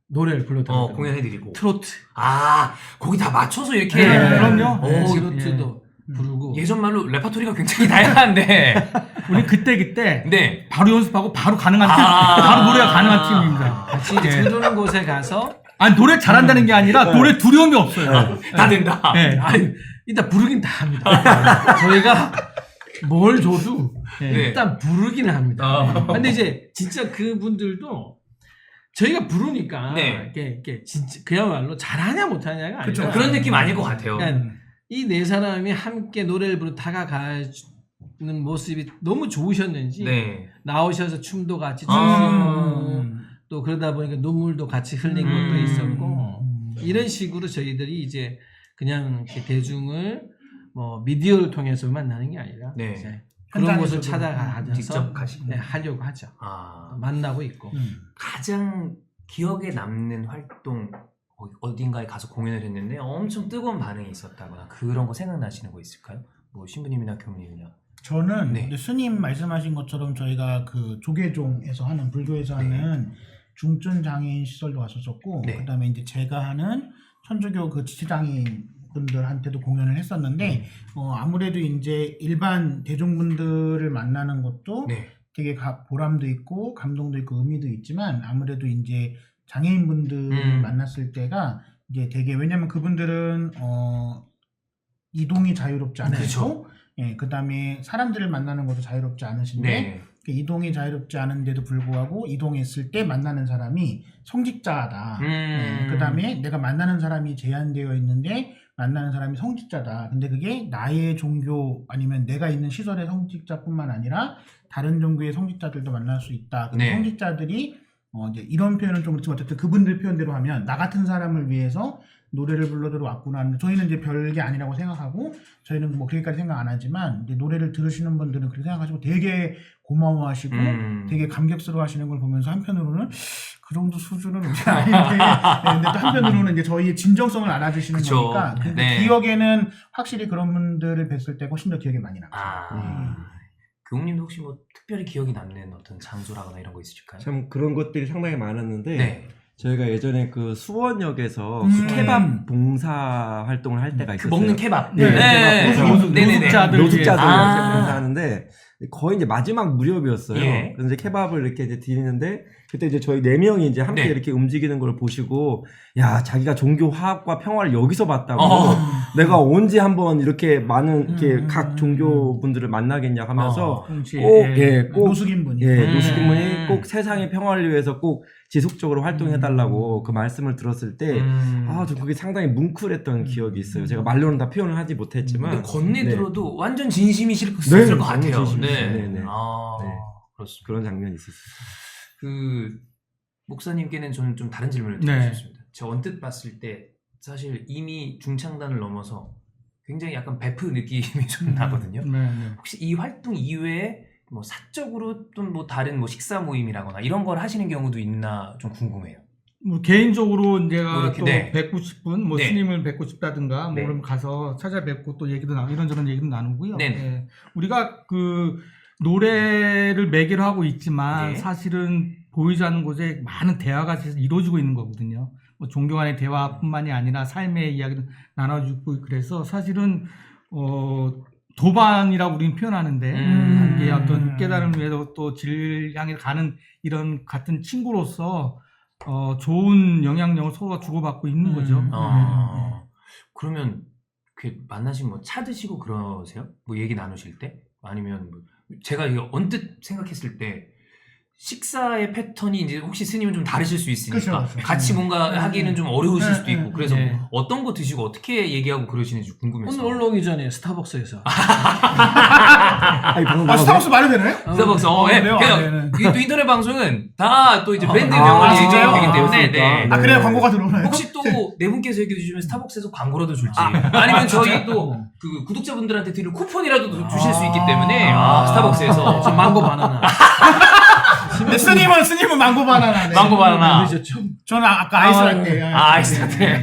노래를 불러드렸거든요. 공연해드리고. 트로트. 거기 다 맞춰서 이렇게. 네, 그럼요. 트로트도 부르고. 예전 말로 레파토리가 굉장히 다양한데. 우리 그때 네. 바로 연습하고 바로 가능한 팀, 바로 노래가 가능한 팀입니다. 같이 이제 부르는 곳에 가서 노래 잘한다는 게 아니라 노래 두려움이 없어요. 다 된다. 네. 아니 일단 부르긴 다 합니다. 저희가 뭘 줘도 네. 일단 부르기는 합니다. 근데 이제 진짜 그분들도 저희가 부르니까 네. 이게 진짜 그야말로 잘하냐 못하냐가 그렇죠. 아니라 그런 느낌 아닐 것 같아요. 이 네 사람이 함께 노래를 부르고 다가가는 모습이 너무 좋으셨는지 네. 나오셔서 춤도 같이 추시고 또 그러다 보니까 눈물도 같이 흘린 것도 있었고 이런 식으로 저희들이 이제 그냥 이렇게 대중을 뭐 미디어를 통해서 만나는 게 아니라 네. 이제 그런 곳을 현장에서도 찾아가서 직접 가시고. 네, 하려고 하죠. 아, 만나고 있고. 가장 기억에 남는 활동 어딘가에 가서 공연을 했는데 엄청 뜨거운 반응이 있었다거나 그런 거 생각나시는 거 있을까요? 뭐 신부님이나 교무님이나. 저는 네. 근데 스님 말씀하신 것처럼 저희가 그 조계종에서 하는 불교에서 하는 중증 장애인 시설도 왔었었고 네. 그다음에 이제 제가 하는 천주교 그 지체장애인 분들한테도 공연을 했었는데 아무래도 이제 일반 대중분들을 만나는 것도 네. 되게 보람도 있고 감동도 있고 의미도 있지만 아무래도 이제 장애인분들을 만났을 때가 이제 되게 왜냐면 그분들은 이동이 자유롭지 않으시고 그렇죠. 예, 그다음에 사람들을 만나는 것도 자유롭지 않으신데 네. 그 이동이 자유롭지 않은데도 불구하고 이동했을 때 만나는 사람이 성직자다. 그다음에 내가 만나는 사람이 제한되어 있는데 만나는 사람이 성직자다. 근데 그게 나의 종교 아니면 내가 있는 시설의 성직자뿐만 아니라 다른 종교의 성직자들도 만날 수 있다. 네. 성직자들이 이제 이런 표현은 좀 그렇지만 어쨌든 그분들 표현대로 하면 나 같은 사람을 위해서 노래를 불러들어 왔구나. 저희는 이제 별게 아니라고 생각하고 저희는 뭐 그렇게까지 생각 안 하지만 이제 노래를 들으시는 분들은 그렇게 생각하시고 되게 고마워하시고 되게 감격스러워하시는 걸 보면서 한편으로는 그 정도 수준은 우리 아닌데 네, 근데 또 한편으로는 이제 저희의 진정성을 알아주시는 그쵸. 거니까 근데 네. 기억에는 확실히 그런 분들을 뵀을 때 훨씬 더 기억에 많이 남죠. 교무님도 혹시 뭐 특별히 기억이 남는 어떤 장소라거나 이런 거 있으실까요? 참 그런 것들이 상당히 많았는데 네. 저희가 예전에 그 수원역에서 케밥 봉사 활동을 할 때가 그 있었어요. 먹는 케밥. 네. 노숙자들 노숙자들 아. 봉사하는데 거의 이제 마지막 무렵이었어요. 예. 그래서 이제 케밥을 이렇게 이제 드리는데 그때 이제 저희 4명이 이제 함께 네. 이렇게 움직이는 걸 보시고 야 자기가 종교 화합과 평화를 여기서 봤다고 어. 내가 언제 한번 이렇게 많은 이렇게 각 종교 분들을 만나겠냐 하면서 꼭 노숙인분이 노숙인분이 꼭 세상의 평화를 위해서 꼭 지속적으로 활동해달라고 그 말씀을 들었을 때 저 그게 상당히 뭉클했던 기억이 있어요. 제가 말로는 다 표현을 하지 못했지만 근데 건네 네. 들어도 완전 진심이실 네, 것 같아요. 진심이시죠. 네. 네, 네. 아, 네. 그렇습니다. 그런 장면이 있었어요. 그 목사님께는 저는 좀 다른 질문을 네. 드리고 싶습니다. 제가 언뜻 봤을 때 사실 이미 중창단을 넘어서 굉장히 약간 베프 느낌이 좀 나거든요. 혹시 이 활동 이외에 뭐 사적으로 또 뭐 다른 뭐 식사 모임이라거나 이런 걸 하시는 경우도 있나 좀 궁금해요. 뭐 개인적으로 내가 뭐 이렇게, 또 네. 뵙고 싶은 뭐 네. 스님을 뵙고 싶다든가 뭐 네. 그러면 가서 찾아뵙고 또 얘기도 이런저런 얘기도 나누고요. 네. 예. 우리가 그 노래를 매개로 하고 있지만 네. 사실은 보이지 않는 곳에 많은 대화가 이루어지고 있는 거거든요. 뭐 종교 간의 대화뿐만이 아니라 삶의 이야기를 나눠주고 그래서 사실은 도반이라고 우리는 표현하는데 이게 어떤 깨달음을 위해서 또 질 향해 가는 이런 같은 친구로서 좋은 영향력을 서로가 주고받고 있는 거죠. 그러면 그 만나시면 뭐 차 드시고 그러세요? 뭐 얘기 나누실 때? 아니면 뭐 제가 이거 언뜻 생각했을 때 식사의 패턴이 이제 혹시 스님은 좀 다르실 수 있으니까 그쵸. 같이 뭔가 하기는 좀 어려우실 수도 있고 그래서 네. 뭐 어떤 거 드시고 어떻게 얘기하고 그러시는지 궁금해서. 오늘 올라오기 전에 스타벅스에서 아니, 방금 나와서 스타벅스 말해도 되나요? 스타벅스 예. 그래요? 그냥 이게 또 인터넷 방송은 다 또 이제 브랜드 아, 명을 진짜요? 얘기해야 되기 때문에 그렇습니까? 네. 아 그래야 광고가 들어오나요? 혹시 또 네 분께서 얘기해 주시면 스타벅스에서 광고라도 줄지 아니면 저희 또 그 구독자분들한테 드릴 쿠폰이라도 주실 수 있기 때문에 스타벅스에서 저 망고 바나나 근데 스님은 망고 바나나네. 망고 바나나. 늦었죠. 저는 아까 아이스 라떼. 아이스 라떼.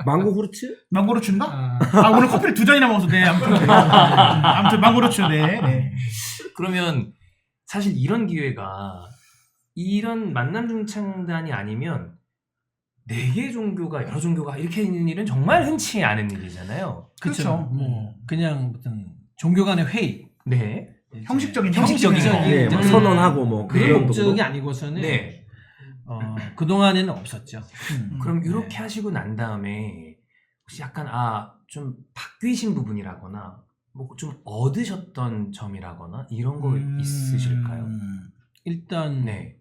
망고 후르츠? 망고로 준가? 오늘 커피를 2잔이나 먹어서 네. 아무튼 망고로 추 네. 그러면 사실 이런 기회가 이런 만남 중창단이 아니면 4개 종교가 여러 종교가 이렇게 있는 일은 정말 흔치 않은 일이잖아요. 그렇죠. 뭐 그냥 무슨 종교 간의 회의. 네. 형식적인 거. 네, 막 선언하고 뭐 그 그런 목적이 정도? 아니고서는 네. 그 동안에는 없었죠. 그럼 이렇게 하시고 난 다음에 혹시 약간 좀 바뀌신 부분이라거나 뭐 좀 얻으셨던 점이라거나 이런 거 있으실까요? 일단 네.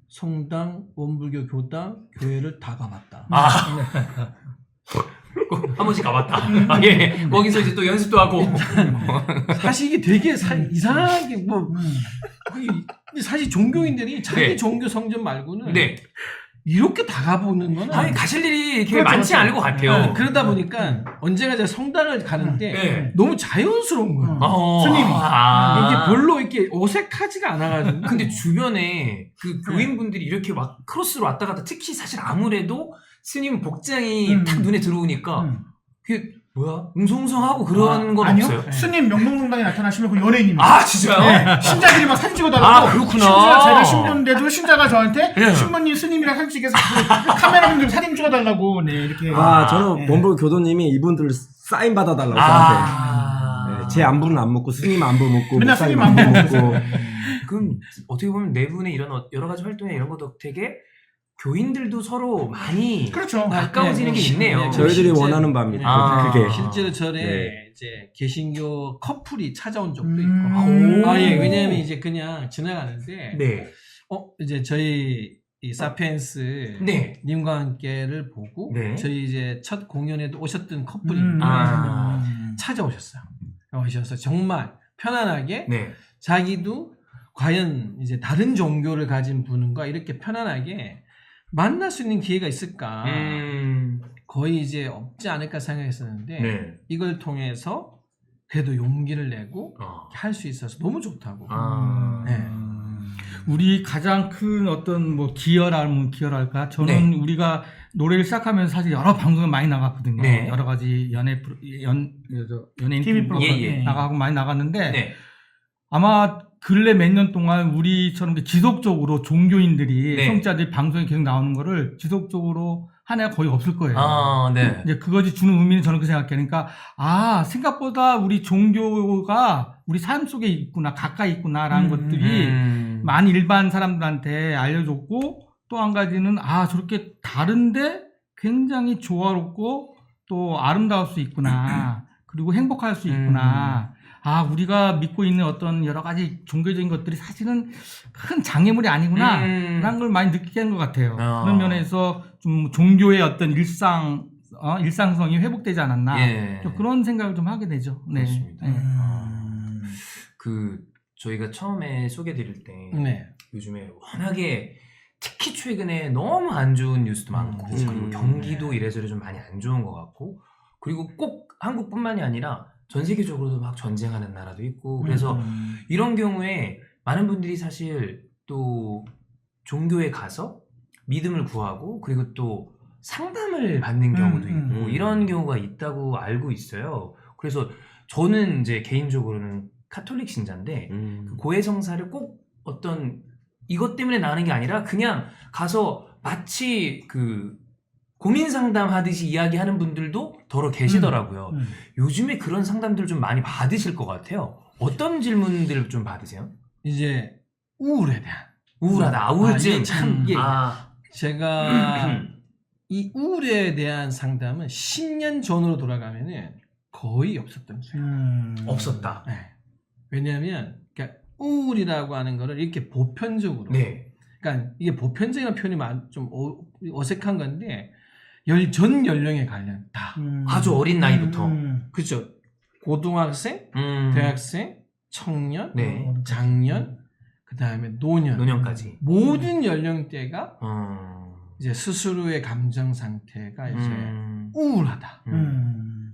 성당, 원불교 교당, 교회를 다 가봤다. 꼭 한 번씩 가봤다. 아, 예. 거기서 이제 또 연습도 하고. 사실 이게 되게 이상하게 뭐 사실 종교인들이 자기 네. 종교 성전 말고는 네. 이렇게 다 가보는 거는 아니 가실 일이 이렇게 그렇죠, 많지 그렇죠. 않을 것 같아요. 네, 그러다 보니까 언제가 제가 성당을 가는데 네. 너무 자연스러운 거예요. 스님이. 이게 별로 이렇게 어색하지가 않아가지고. 근데 주변에 그 교인분들이 이렇게 막 크로스로 왔다 갔다 특히 사실 아무래도 스님 복장이 딱 눈에 들어오니까 그게 뭐야 웅성웅성하고 그런 건 아니요. 없어요. 스님 명동성당에 나타나시면 그 연예인입니다. 아 진짜요? 네, 신자들이 막 사진 찍어달라고. 아, 그렇구나. 심지어 제가 신부인데도 신자가 저한테 네. 신부님 스님이랑 사진 찍어서 그 카메라맨들 사진 찍어달라고 네 이렇게. 저는 네. 원불 교도님이 이분들 사인 받아달라고 저한테. 네, 제 안부는 안 묻고 스님 안부 묻고 맨날 목사님 스님 안부 묻고. 그럼 어떻게 보면 네 분의 이런 여러 가지 활동이나 이런 것도 되게 교인들도 서로 많이 그렇죠. 가까워지는 게 있네요. 저희들이 실제- 원하는 바입니다. 아. 그게. 실제로 절에 네. 이제 개신교 커플이 찾아온 적도 있고. 오. 예, 왜냐하면 이제 그냥 지나가는데, 네. 이제 저희 이 사피엔스 네. 님과 함께를 보고 네. 저희 이제 첫 공연에도 오셨던 커플이 아. 찾아오셨어요. 오셔서 정말 편안하게 네. 자기도 과연 이제 다른 종교를 가진 분과 이렇게 편안하게 만날 수 있는 기회가 있을까? 거의 이제 없지 않을까 생각했었는데 네. 이걸 통해서 그래도 용기를 내고 어. 할 수 있어서 너무 좋다고. 아. 네. 우리 가장 큰 어떤 뭐 기여랄까? 저는 네. 우리가 노래를 시작하면서 사실 여러 방송에 많이 나갔거든요. 네. 여러 가지 연예인 TV 프로 프로그램. 예, 예. 나가고 많이 나갔는데 네. 아마 근래 몇 년 동안 우리처럼 지속적으로 종교인들이 네. 성자들이 방송에 계속 나오는 거를 지속적으로 한 해가 거의 없을 거예요. 아, 네. 이제 그것이 주는 의미는 저는 그렇게 생각해요. 그러니까, 생각보다 우리 종교가 우리 삶 속에 있구나, 가까이 있구나라는 것들이 많이 일반 사람들한테 알려줬고, 또 한 가지는, 저렇게 다른데 굉장히 조화롭고 또 아름다울 수 있구나. 그리고 행복할 수 있구나. 우리가 믿고 있는 어떤 여러 가지 종교적인 것들이 사실은 큰 장애물이 아니구나. 라는 걸 많이 느끼게 한 것 같아요. 그런 면에서 좀 종교의 어떤 일상성이 회복되지 않았나. 예. 좀 그런 생각을 좀 하게 되죠. 네. 그렇습니다. 네. 저희가 처음에 소개드릴 때 네. 요즘에 워낙에 특히 최근에 너무 안 좋은 뉴스도 많고 그리고 경기도 이래저래 좀 많이 안 좋은 것 같고 그리고 꼭 한국뿐만이 아니라 전 세계적으로도 막 전쟁하는 나라도 있고 그래서 이런 경우에 많은 분들이 사실 또 종교에 가서 믿음을 구하고 그리고 또 상담을 받는 경우도 있고 이런 경우가 있다고 알고 있어요. 그래서 저는 이제 개인적으로는 카톨릭 신자인데 그 고해성사를 꼭 어떤 이것 때문에 나가는 게 아니라 그냥 가서 마치 그 고민 상담하듯이 이야기하는 분들도 더러 계시더라고요. 요즘에 그런 상담들 좀 많이 받으실 것 같아요. 어떤 질문들을 좀 받으세요? 이제 우울에 대한. 우울하다, 우울증. 이게 참 이게 아, 제가 이 우울에 대한 상담은 10년 전으로 돌아가면은 거의 없었던 거예요. 없었다. 네. 왜냐하면 그러니까 우울이라고 하는 거를 이렇게 보편적으로. 네. 그러니까 이게 보편적인 표현이 좀 어색한 건데 전 연령에 관련 다. 아주 어린 나이부터. 그렇죠. 고등학생, 대학생, 청년, 네. 장년, 그 다음에 노년까지. 모든 연령대가 어. 이제 스스로의 감정 상태가 이제 우울하다.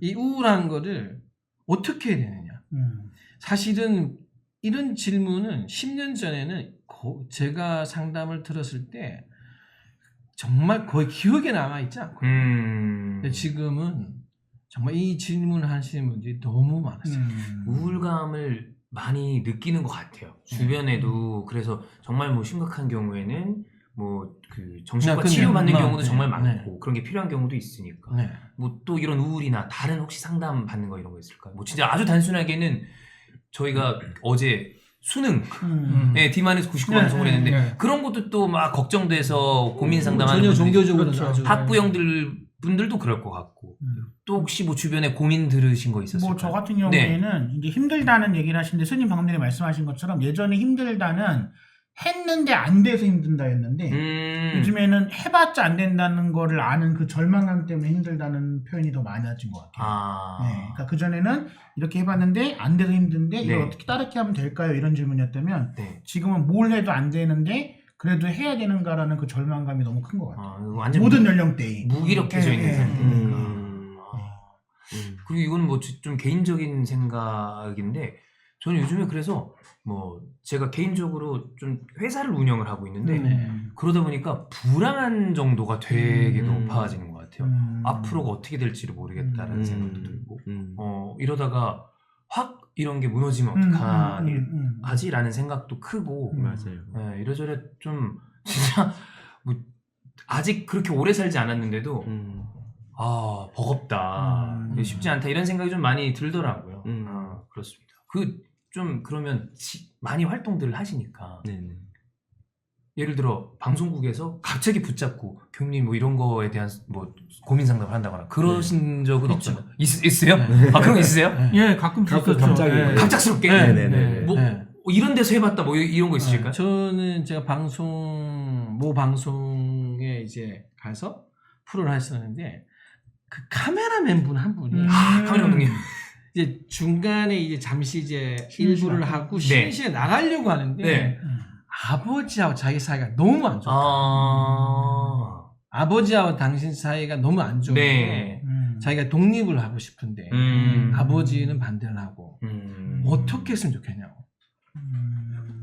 이 우울한 거를 어떻게 해야 되느냐. 사실은 이런 질문은 10년 전에는 제가 상담을 들었을 때 정말 거의 기억에 남아있지 않거든요. 근데 지금은 정말 이 질문을 하시는 분들이 너무 많았어요. 우울감을 많이 느끼는 것 같아요. 주변에도 그래서 정말 뭐 심각한 경우에는 뭐 그 정신과 네, 치료받는 네, 경우도 네, 정말 네. 많고 그런 게 필요한 경우도 있으니까 네. 뭐 또 이런 우울이나 다른 혹시 상담 받는 거 이런 거 있을까요? 뭐 진짜 아주 단순하게는 저희가 어제 수능 D-99 방송을 했는데 네. 그런 것도 또 막 걱정돼서 고민 상담하는 전혀 분들이 종교적으로 그렇죠. 아주 학부형들 분들도 그럴 것 같고 또 혹시 뭐 주변에 고민 들으신 거 있었을까요? 뭐 저 같은 경우에는 이제 힘들다는 얘기를 하시는데 스님 방금 전에 말씀하신 것처럼 예전에 힘들다는 했는데 안 돼서 힘든다였는데 요즘에는 해봤자 안 된다는 거를 아는 그 절망감 때문에 힘들다는 표현이 더 많아진 것 같아요. 네, 그러니까 그 전에는 이렇게 해봤는데 안 돼서 힘든데 이걸 네. 어떻게 다르게 하면 될까요? 이런 질문이었다면 네. 지금은 뭘 해도 안 되는데 그래도 해야 되는가라는 그 절망감이 너무 큰 것 같아요. 완전 모든 연령대에 무기력해져 있는 상태니까. 음. 그리고 이거는 뭐 좀 개인적인 생각인데 저는 요즘에 그래서 뭐 제가 개인적으로 좀 회사를 운영을 하고 있는데 그러다 보니까 불안한 정도가 되게 높아지는 것 같아요. 앞으로가 어떻게 될지를 모르겠다는 생각도 들고 이러다가 확 이런 게 무너지면 어떡하지라는 생각도 크고 맞아요. 네, 이래저래 좀 진짜 뭐 아직 그렇게 오래 살지 않았는데도 아 버겁다 쉽지 않다 이런 생각이 좀 많이 들더라고요. 그렇습니다. 좀 그러면 많이 활동들을 하시니까 네네. 예를 들어 방송국에서 갑자기 붙잡고 교수님 뭐 이런 거에 대한 뭐 고민 상담을 한다거나 그러신 적은 없죠? 있어요? 아 그런 거 있으세요? 예, 가끔씩 있었죠. 갑자기. 예. 갑작스럽게? 네네네. 뭐 이런 데서 해봤다 뭐 이런 거 있으실까요? 저는 제가 모 방송에 이제 가서 프로를 했었는데 그 카메라맨 분 한 분이 카메라 감독님 이제 중간에 이제 잠시 이제 일부를 하고 쉬는 시간에 나가려고 하는데 네. 아버지하고 자기 사이가 너무 안 좋다. 아버지하고 당신 사이가 너무 안 좋은데 네. 자기가 독립을 하고 싶은데 아버지는 반대를 하고 어떻게 했으면 좋겠냐고.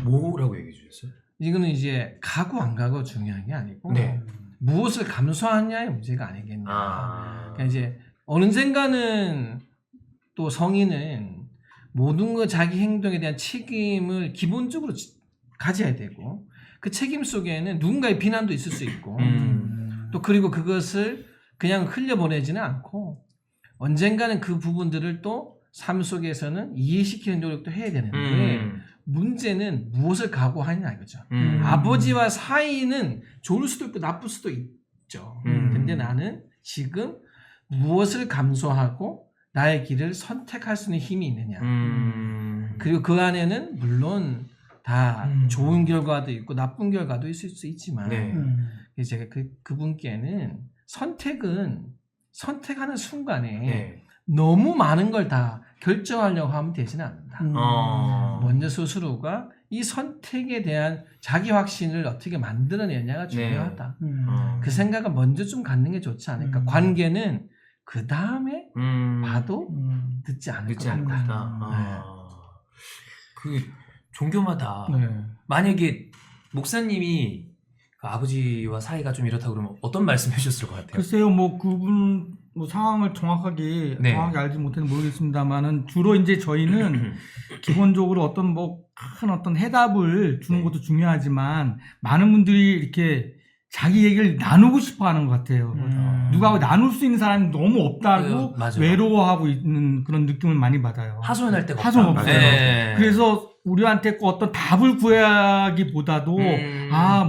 뭐라고 얘기해 주셨어요? 이거는 이제 가고 안 가고 중요한 게 아니고 네. 무엇을 감수하냐의 문제가 아니겠냐. 그러니까 이제 언젠가는 또 성인은 모든 거 자기 행동에 대한 책임을 기본적으로 가져야 되고 그 책임 속에는 누군가의 비난도 있을 수 있고 또 그리고 그것을 그냥 흘려보내지는 않고 언젠가는 그 부분들을 또 삶 속에서는 이해시키는 노력도 해야 되는데 문제는 무엇을 각오하느냐 이거죠. 아버지와 사이는 좋을 수도 있고 나쁠 수도 있죠. 근데 나는 지금 무엇을 감수하고 나의 길을 선택할 수 있는 힘이 있느냐. 그리고 그 안에는 물론 다 좋은 결과도 있고 나쁜 결과도 있을 수 있지만 제가 그분께는 선택하는 순간에 너무 많은 걸 다 결정하려고 하면 되지는 않는다. 먼저 스스로가 이 선택에 대한 자기 확신을 어떻게 만들어내냐가 중요하다. 그 생각을 먼저 좀 갖는 게 좋지 않을까. 관계는 그 다음에 봐도 늦지 않을 것 같다. 그 종교마다 네. 만약에 목사님이 그 아버지와 사이가 좀 이렇다 그러면 어떤 말씀 해주셨을 것 같아요? 글쎄요, 뭐 그분 뭐 상황을 정확하게 알지 못해서 모르겠습니다만은 주로 이제 저희는 기본적으로 어떤 뭐 큰 어떤 해답을 주는 것도 중요하지만 많은 분들이 이렇게 자기 얘기를 나누고 싶어 하는 것 같아요. 누가 나눌 수 있는 사람이 너무 없다고 외로워하고 있는 그런 느낌을 많이 받아요. 하소연할 데가 하소연 없다. 없어요. 그래서 우리한테 꼭 어떤 답을 구하기보다도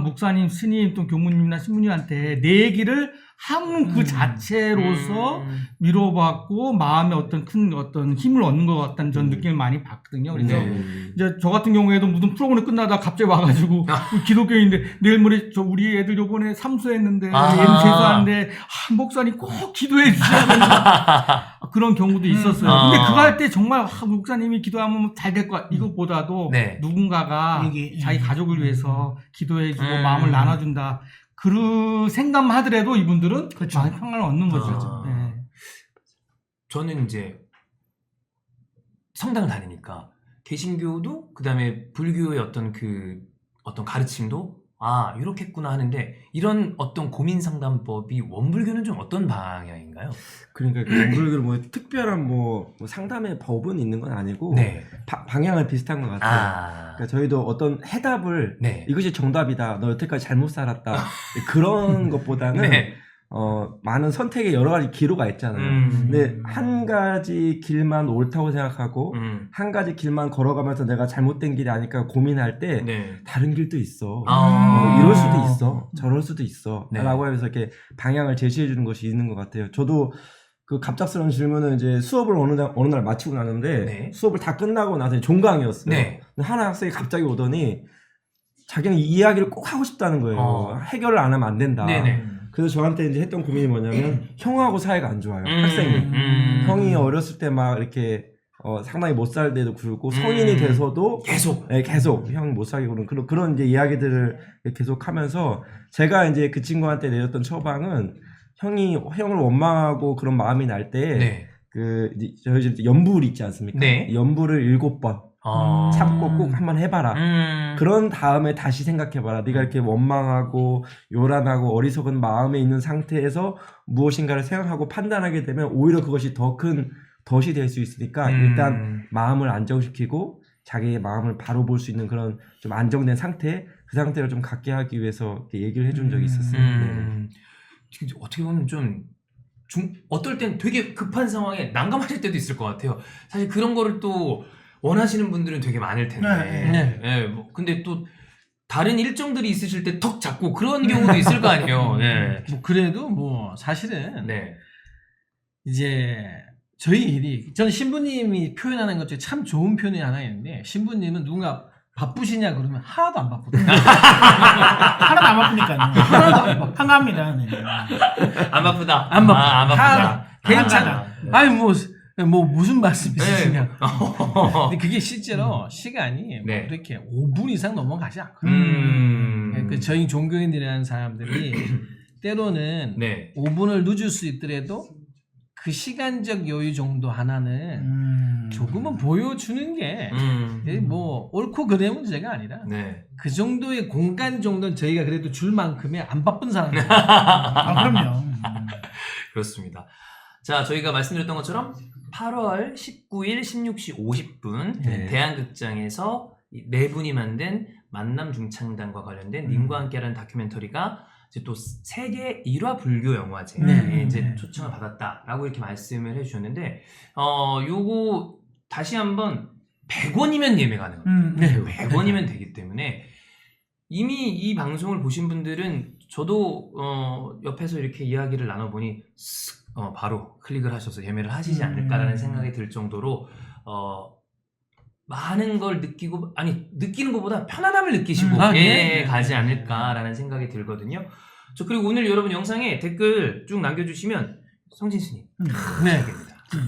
목사님, 스님, 또 교무님이나 신부님한테 내 얘기를 하는 그 자체로서 위로받고 마음에 어떤 큰 어떤 힘을 얻는 것 같다는 전 느낌을 많이 받거든요. 그래서 이제 저 같은 경우에도 무슨 프로그램 끝나다 갑자기 와가지고 기독교인인데 내일 모레 저 우리 애들 요번에 삼수했는데 얘는 재수하는데 목사님 꼭 기도해 주셔야 된다. 그런 경우도 있었어요. 근데 그거 할 때 정말 목사님이 기도하면 잘 될 것 같아. 이것보다도 누군가가 자기 가족을 위해서 기도해주고 마음을 나눠준다. 그 생각만 하더라도 이분들은 많이 평안을 얻는 거죠. 저는 이제 성당을 다니니까 개신교도 그다음에 불교의 어떤 가르침도 이렇겠구나 하는데 이런 어떤 고민 상담법이 원불교는 좀 어떤 방향인가요? 그러니까 원불교는 뭐 특별한 뭐 상담의 법은 있는 건 아니고 방향은 비슷한 것 같아요. 그러니까 저희도 어떤 해답을 이것이 정답이다, 너 여태까지 잘못 살았다 그런 것보다는 많은 선택의 여러 가지 기로가 있잖아요. 근데 한 가지 길만 옳다고 생각하고 한 가지 길만 걸어가면서 내가 잘못된 길이 아닐까 고민할 때 다른 길도 있어. 이럴 수도 있어. 저럴 수도 있어. 라고 하면서 이렇게 방향을 제시해 주는 것이 있는 것 같아요. 저도 그 갑작스러운 질문은 이제 수업을 어느 날 마치고 나는데 수업을 다 끝나고 나서 종강이었어요. 근데 하나 학생이 갑자기 오더니 자기는 이 이야기를 꼭 하고 싶다는 거예요. 해결을 안 하면 안 된다. 네네. 그래서 저한테 이제 했던 고민이 뭐냐면 형하고 사이가 안 좋아요. 학생이. 형이 어렸을 때 막 이렇게 상당히 못 살때도 굴고 성인이 돼서도 계속 계속 형 못 살게 그런 그런 이제 이야기들을 계속 하면서 제가 이제 그 친구한테 내렸던 처방은 형을 원망하고 그런 마음이 날 때 네. 그 이제 저희 집 연불 있지 않습니까? 네. 연불을 7번 참고 꼭 한번 해봐라. 그런 다음에 다시 생각해봐라. 네가 이렇게 원망하고 요란하고 어리석은 마음에 있는 상태에서 무엇인가를 생각하고 판단하게 되면 오히려 그것이 더 큰 덫이 될 수 있으니까 일단 마음을 안정시키고 자기의 마음을 바로 볼 수 있는 그런 좀 안정된 상태, 그 상태를 좀 갖게 하기 위해서 이렇게 얘기를 해준 적이 있었어요. 네. 어떻게 보면 좀 어떨 땐 되게 급한 상황에 난감하실 때도 있을 것 같아요. 사실 그런 거를 또 원하시는 분들은 되게 많을 텐데. 네. 예, 뭐 근데 또 다른 일정들이 있으실 때 턱 잡고 그런 경우도 있을 거 아니에요. 네. 뭐 그래도 뭐 사실은 네. 이제 저희 일이 저는 신부님이 표현하는 것 중에 참 좋은 표현이 하나 있는데 신부님은 누군가 바쁘시냐 그러면 하나도 안 바쁘다. 하나도 안 바쁘니까요. 하나도 안 바쁘다. 한가합니다. 네. 안 바쁘다. 안 바쁘다. 안 바쁘다. 하나도. 괜찮아. 아니 뭐 무슨 말씀이시냐. 네. 근데 그게 실제로 시간이 뭐 네. 그렇게 5분 이상 넘어가지 않거든요. 그 저희 종교인들이라는 사람들이 때로는 네. 5분을 늦을 수 있더라도 그 시간적 여유 정도 하나는 조금은 보여주는 게 뭐 옳고 그래 문제가 아니라 네. 그 정도의 공간 정도는 저희가 그래도 줄 만큼의 안 바쁜 사람들. 아, 그럼요. 그렇습니다. 자, 저희가 말씀드렸던 것처럼 8월 19일 16시 50분 네. 대한극장에서 네 분이 만든 만남 중창단과 관련된 님과 함께라는 다큐멘터리가 이제 또 세계 1화 불교 영화제에 네. 이제 초청을 받았다라고 이렇게 말씀을 해주셨는데, 요거 다시 한번 100원이면 예매 가능합니다. 네. 100원이면 되기 때문에 이미 이 방송을 보신 분들은 저도 옆에서 이렇게 이야기를 나눠보니 바로 클릭을 하셔서 예매를 하시지 않을까라는 생각이 들 정도로 많은 걸 느끼는 것보다 편안함을 느끼시고 가지 않을까라는 생각이 들거든요. 그리고 오늘 여러분 영상에 댓글 쭉 남겨주시면 성진 스님 네.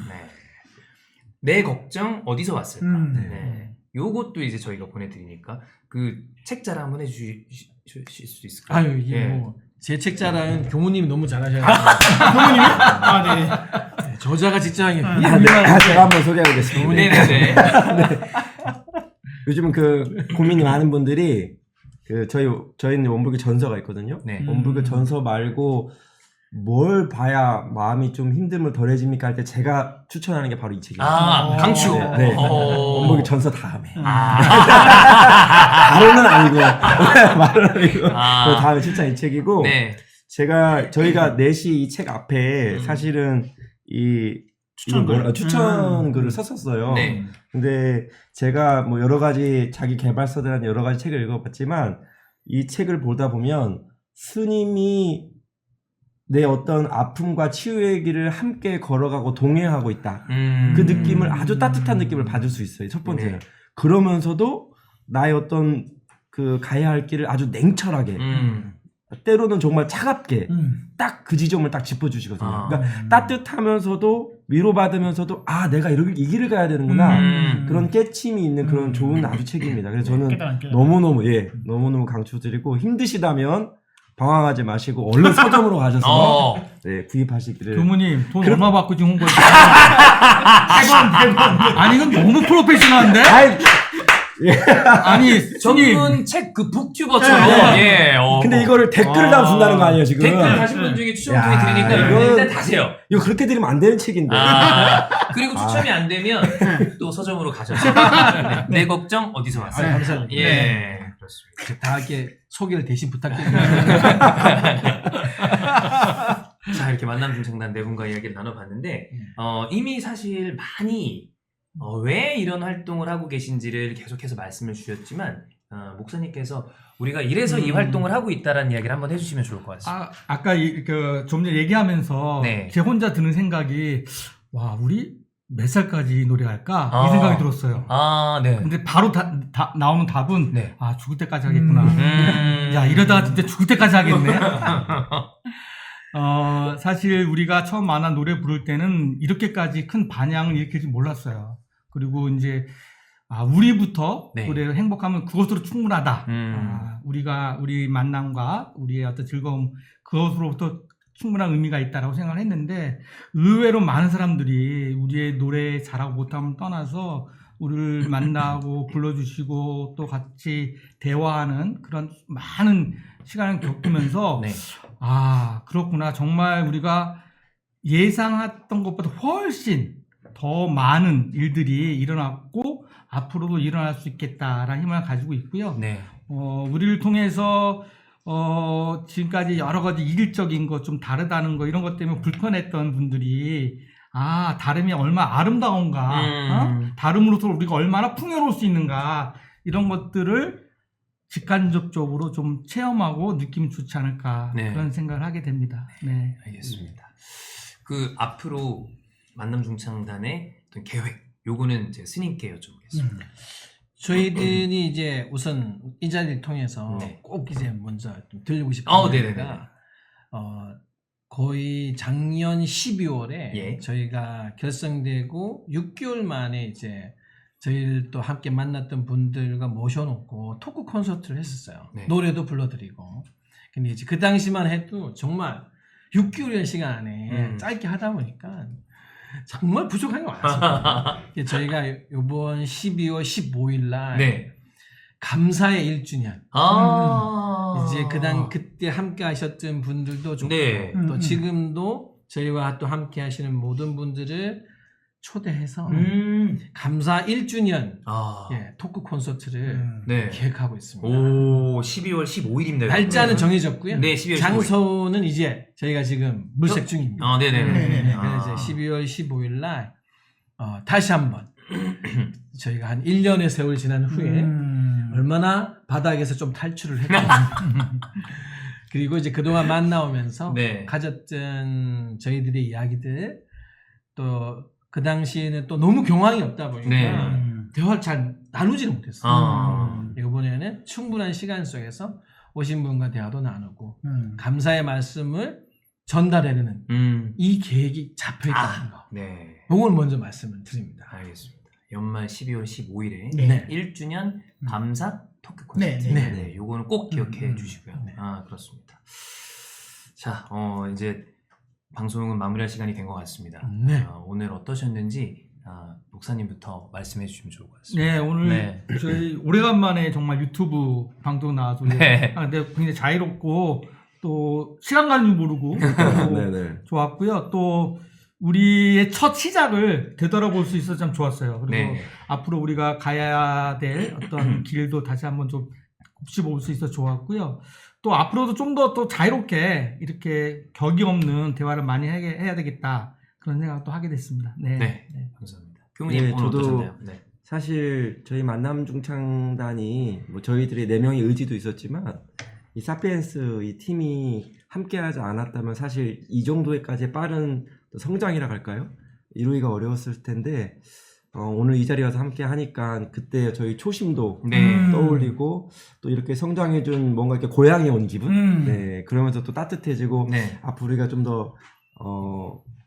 네. 내 걱정 어디서 왔을까? 네. 요것도 이제 저희가 보내드리니까 그 책 자랑 한번 해주실 수 있을까요? 아유 이게 예. 뭐 제 책 자랑은 교무님이 너무 잘하셔요. 부모님이? 아, 네. 저자가 직장이 제가 한번 소개해보겠습니다. 네네네. 요즘은 그 고민이 많은 분들이 그 저희는 원불교 전서가 있거든요. 네. 원불교 전서 말고 뭘 봐야 마음이 좀 힘듦을 덜해집니까 할 때 제가 추천하는 게 바로 이 책이에요. 강추. 네. 원불교 전서 다음에. 아. 바로는 아니고 말은 아니고 그 다음에 추천 이 책이고 네. 저희가 넷이 이 책 앞에 사실은 추천 글을 썼었어요. 네. 근데 제가 뭐 여러 가지 자기 개발서들한 여러 가지 책을 읽어봤지만 이 책을 보다 보면 스님이 내 어떤 아픔과 치유의 길을 함께 걸어가고 동행하고 있다. 그 느낌을 아주 따뜻한 느낌을 받을 수 있어요. 첫 번째는. 네. 그러면서도 나의 어떤 그 가야 할 길을 아주 냉철하게 때로는 정말 차갑게 딱 그 지점을 딱 짚어주시거든요. 그러니까 따뜻하면서도 위로받으면서도 내가 이 길을 가야 되는구나. 그런 깨침이 있는 그런 좋은 아주 책입니다. 그래서 저는 깨달아. 너무너무 강추드리고 힘드시다면 방황하지 마시고 얼른 서점으로 가셔서 구입하시기를. 교무님 돈 얼마 받고 지금 온 거예요? 100원. 아니 이건 너무 프로페셔널한데? 아니 스님 전문 책 그 북튜버처럼. 근데 이거를 댓글을 준다는 거 아니에요 지금? 댓글 하신 분 중에 추첨 통해 드리니까 일단 다세요. 이거 그렇게 드리면 안 되는 책인데. 그리고 추첨이 안 되면 또 서점으로 가셔서 내 걱정 어디서 왔어요? 감사합니다. 예, 그렇습니다. 다 이렇게 소개를 대신 부탁드립니다. 자, 이렇게 만남 중창단 네 분과 이야기를 나눠봤는데 이미 사실 많이 왜 이런 활동을 하고 계신지를 계속해서 말씀을 주셨지만 목사님께서 우리가 이래서 이 활동을 하고 있다라는 이야기를 한번 해주시면 좋을 것 같습니다. 아까 좀 전에 얘기하면서 네. 제 혼자 드는 생각이 와 우리 몇 살까지 노래할까 아. 이 생각이 들었어요. 아, 네. 근데 바로 나오는 답은 네. 아 죽을 때까지 하겠구나. 음. 야 이러다가 진짜 죽을 때까지 하겠네. 사실 우리가 처음 만난 노래 부를 때는 이렇게까지 큰 반향을 일으킬지 몰랐어요. 그리고 이제 우리부터 네. 노래를 행복하면 그것으로 충분하다. 음. 우리 만남과 우리의 어떤 즐거움 그것으로부터 충분한 의미가 있다라고 생각을 했는데 의외로 많은 사람들이 우리의 노래 잘하고 못함을 떠나서 우리를 만나고 불러주시고 또 같이 대화하는 그런 많은 시간을 겪으면서 네. 그렇구나. 정말 우리가 예상했던 것보다 훨씬 더 많은 일들이 일어났고 앞으로도 일어날 수 있겠다라는 힘을 가지고 있고요. 네. 우리를 통해서 지금까지 여러 가지 이질적인 것 좀 다르다는 거 이런 것 때문에 불편했던 분들이 다름이 얼마나 아름다운가, 다름으로써 우리가 얼마나 풍요로울 수 있는가 이런 것들을 직간접적으로 좀 체험하고 느낌이 좋지 않을까 네. 그런 생각을 하게 됩니다. 네. 알겠습니다. 그 앞으로 만남 중창단의 어떤 계획, 요거는 이제 스님께 여쭤보겠습니다. 저희들이 이제 우선 이 자리를 통해서 네. 꼭 이제 먼저 좀 들리고 싶은 네네네. 얘기가 거의 작년 12월에 예. 저희가 결성되고 6개월 만에 이제 저희를 또 함께 만났던 분들과 모셔놓고 토크 콘서트를 했었어요. 네. 노래도 불러드리고. 근데 이제 그 당시만 해도 정말 6개월의 시간 안에 짧게 하다 보니까 정말 부족한 게 많았어요. 저희가 이번 12월 15일 날 네. 감사의 1주년. 이제 그때 함께 하셨던 분들도 좋고 네. 또 지금도 저희와 또 함께 하시는 모든 분들을 초대해서 감사 1주년 토크 콘서트를 네. 계획하고 있습니다. 오, 12월 15일입니다. 날짜는 정해졌고요. 네, 12월 15일. 장소는 이제 저희가 지금 물색 중입니다. 네네네. 그래서 이제 12월 15일 날 다시 한번 저희가 한 1년의 세월 지난 후에 얼마나 바닥에서 좀 탈출을 했고 그리고 이제 그동안 만나오면서 네. 가졌던 저희들의 이야기들 또 그 당시에는 또 너무 경황이 없다 보니까 네. 대화를 잘 나누지는 못했어요. 네. 이번에는 충분한 시간 속에서 오신 분과 대화도 나누고 감사의 말씀을 전달하려는 이 계획이 잡혀있다는 거. 네. 이걸 먼저 말씀을 드립니다. 알겠습니다. 연말 12월 15일에 네. 1주년 감사 토크 콘서트. 네. 네. 요거는 꼭 기억해 주시고요. 네. 그렇습니다. 자, 이제 방송은 마무리할 시간이 된 것 같습니다. 네. 오늘 어떠셨는지 목사님부터 말씀해 주시면 좋을 것 같습니다. 네, 오늘 네. 저희 오래간만에 정말 유튜브 방송 나와서 네. 근데 굉장히 자유롭고 또 시간 가는 줄 모르고 또 네네. 좋았고요. 또 우리의 첫 시작을 되돌아볼 수 있어서 참 좋았어요. 그리고 네. 앞으로 우리가 가야 될 어떤 길도 다시 한번 좀 곱씹어볼 수 있어서 좋았고요. 또 앞으로도 좀 더 또 자유롭게 이렇게 격이 없는 대화를 많이 해야 되겠다 그런 생각도 하게 됐습니다. 네. 네. 감사합니다. 교무님 네, 오늘 저도 어떠셨나요? 네. 사실 저희 만남 중창단이 뭐 저희들의 4명의 의지도 있었지만 이 사피엔스 이 팀이 함께하지 않았다면 사실 이 정도에까지 빠른 성장이라 할까요? 이루기가 어려웠을 텐데 오늘 이 자리에 와서 함께 하니까 그때 저희 초심도 네. 떠올리고 또 이렇게 성장해준 뭔가 이렇게 고향에 온 기분? 네, 그러면서 또 따뜻해지고 네. 앞으로 우리가 좀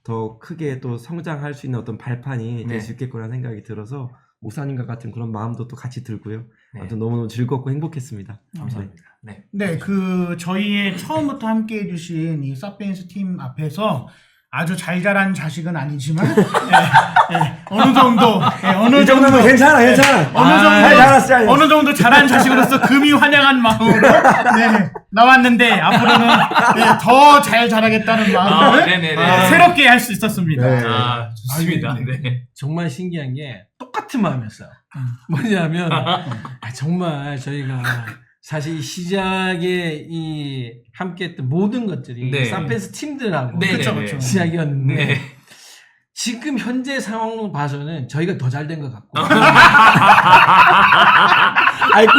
더 크게 또 성장할 수 있는 어떤 발판이 네. 될 수 있겠구나 생각이 들어서 목사님과 같은 그런 마음도 또 같이 들고요. 네. 아무튼 너무너무 즐겁고 행복했습니다. 감사합니다. 네. 네, 저희의 처음부터 함께 해주신 이 사피엔스 팀 앞에서 아주 잘 자란 자식은 아니지만, 어느 정도, 이 정도면 괜찮아. 어느 정도, 잘 자랐어. 어느 정도 자란 자식으로서 금이 환영한 마음으로, 나왔는데, 앞으로는, 더 잘 자라겠다는 마음을, 네네네. 새롭게 할 수 있었습니다. 네. 좋습니다. 네. 정말 신기한 게 똑같은 마음이었어요. 뭐냐면 정말 저희가 사실 시작에 이 함께했던 모든 것들이 네. 사피엔스 팀들하고 네, 그쵸, 네, 그쵸. 네. 시작이었는데 네. 지금 현재 상황으로 봐서는 저희가 더 잘 된 것 같고 아이고.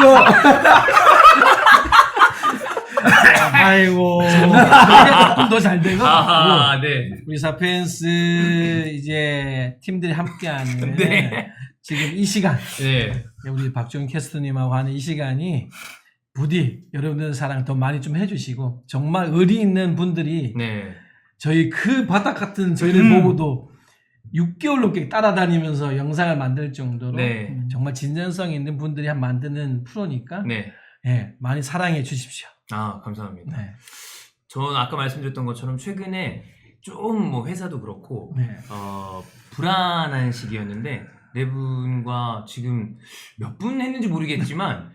아이고 저희가 조금 더 잘 되고 아, 네. 우리 사피엔스 이제 팀들이 함께하는 네. 지금 이 시간 네. 우리 박종현 캐스터님하고 하는 이 시간이 부디 여러분들 사랑 더 많이 좀 해주시고 정말 의리 있는 분들이 네. 저희 그 바닥 같은 저희를 보고도 6개월 넘게 따라다니면서 영상을 만들 정도로 네. 정말 진정성 있는 분들이 만드는 프로니까 네. 예, 많이 사랑해 주십시오. 아, 감사합니다. 네. 저는 아까 말씀드렸던 것처럼 최근에 좀 뭐 회사도 그렇고 네. 불안한 시기였는데 네 분과 지금 몇 분 했는지 모르겠지만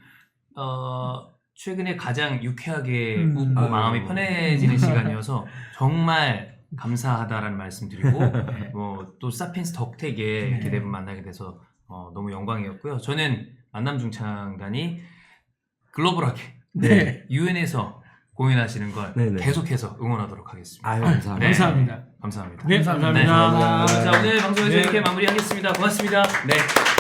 최근에 가장 유쾌하게 웃고 아유. 마음이 편해지는 시간이어서 정말 감사하다라는 말씀드리고 뭐 또 사피엔스 덕택에 이렇게 네 분 만나게 돼서 너무 영광이었고요. 저는 만남 중창단이 글로벌하게 네. 유엔에서 공연하시는 걸 네네. 계속해서 응원하도록 하겠습니다. 아유, 감사합니다. 네. 감사합니다. 감사합니다. 네, 감사합니다. 자, 오늘 방송에서 네. 이렇게 마무리하겠습니다. 고맙습니다. 네.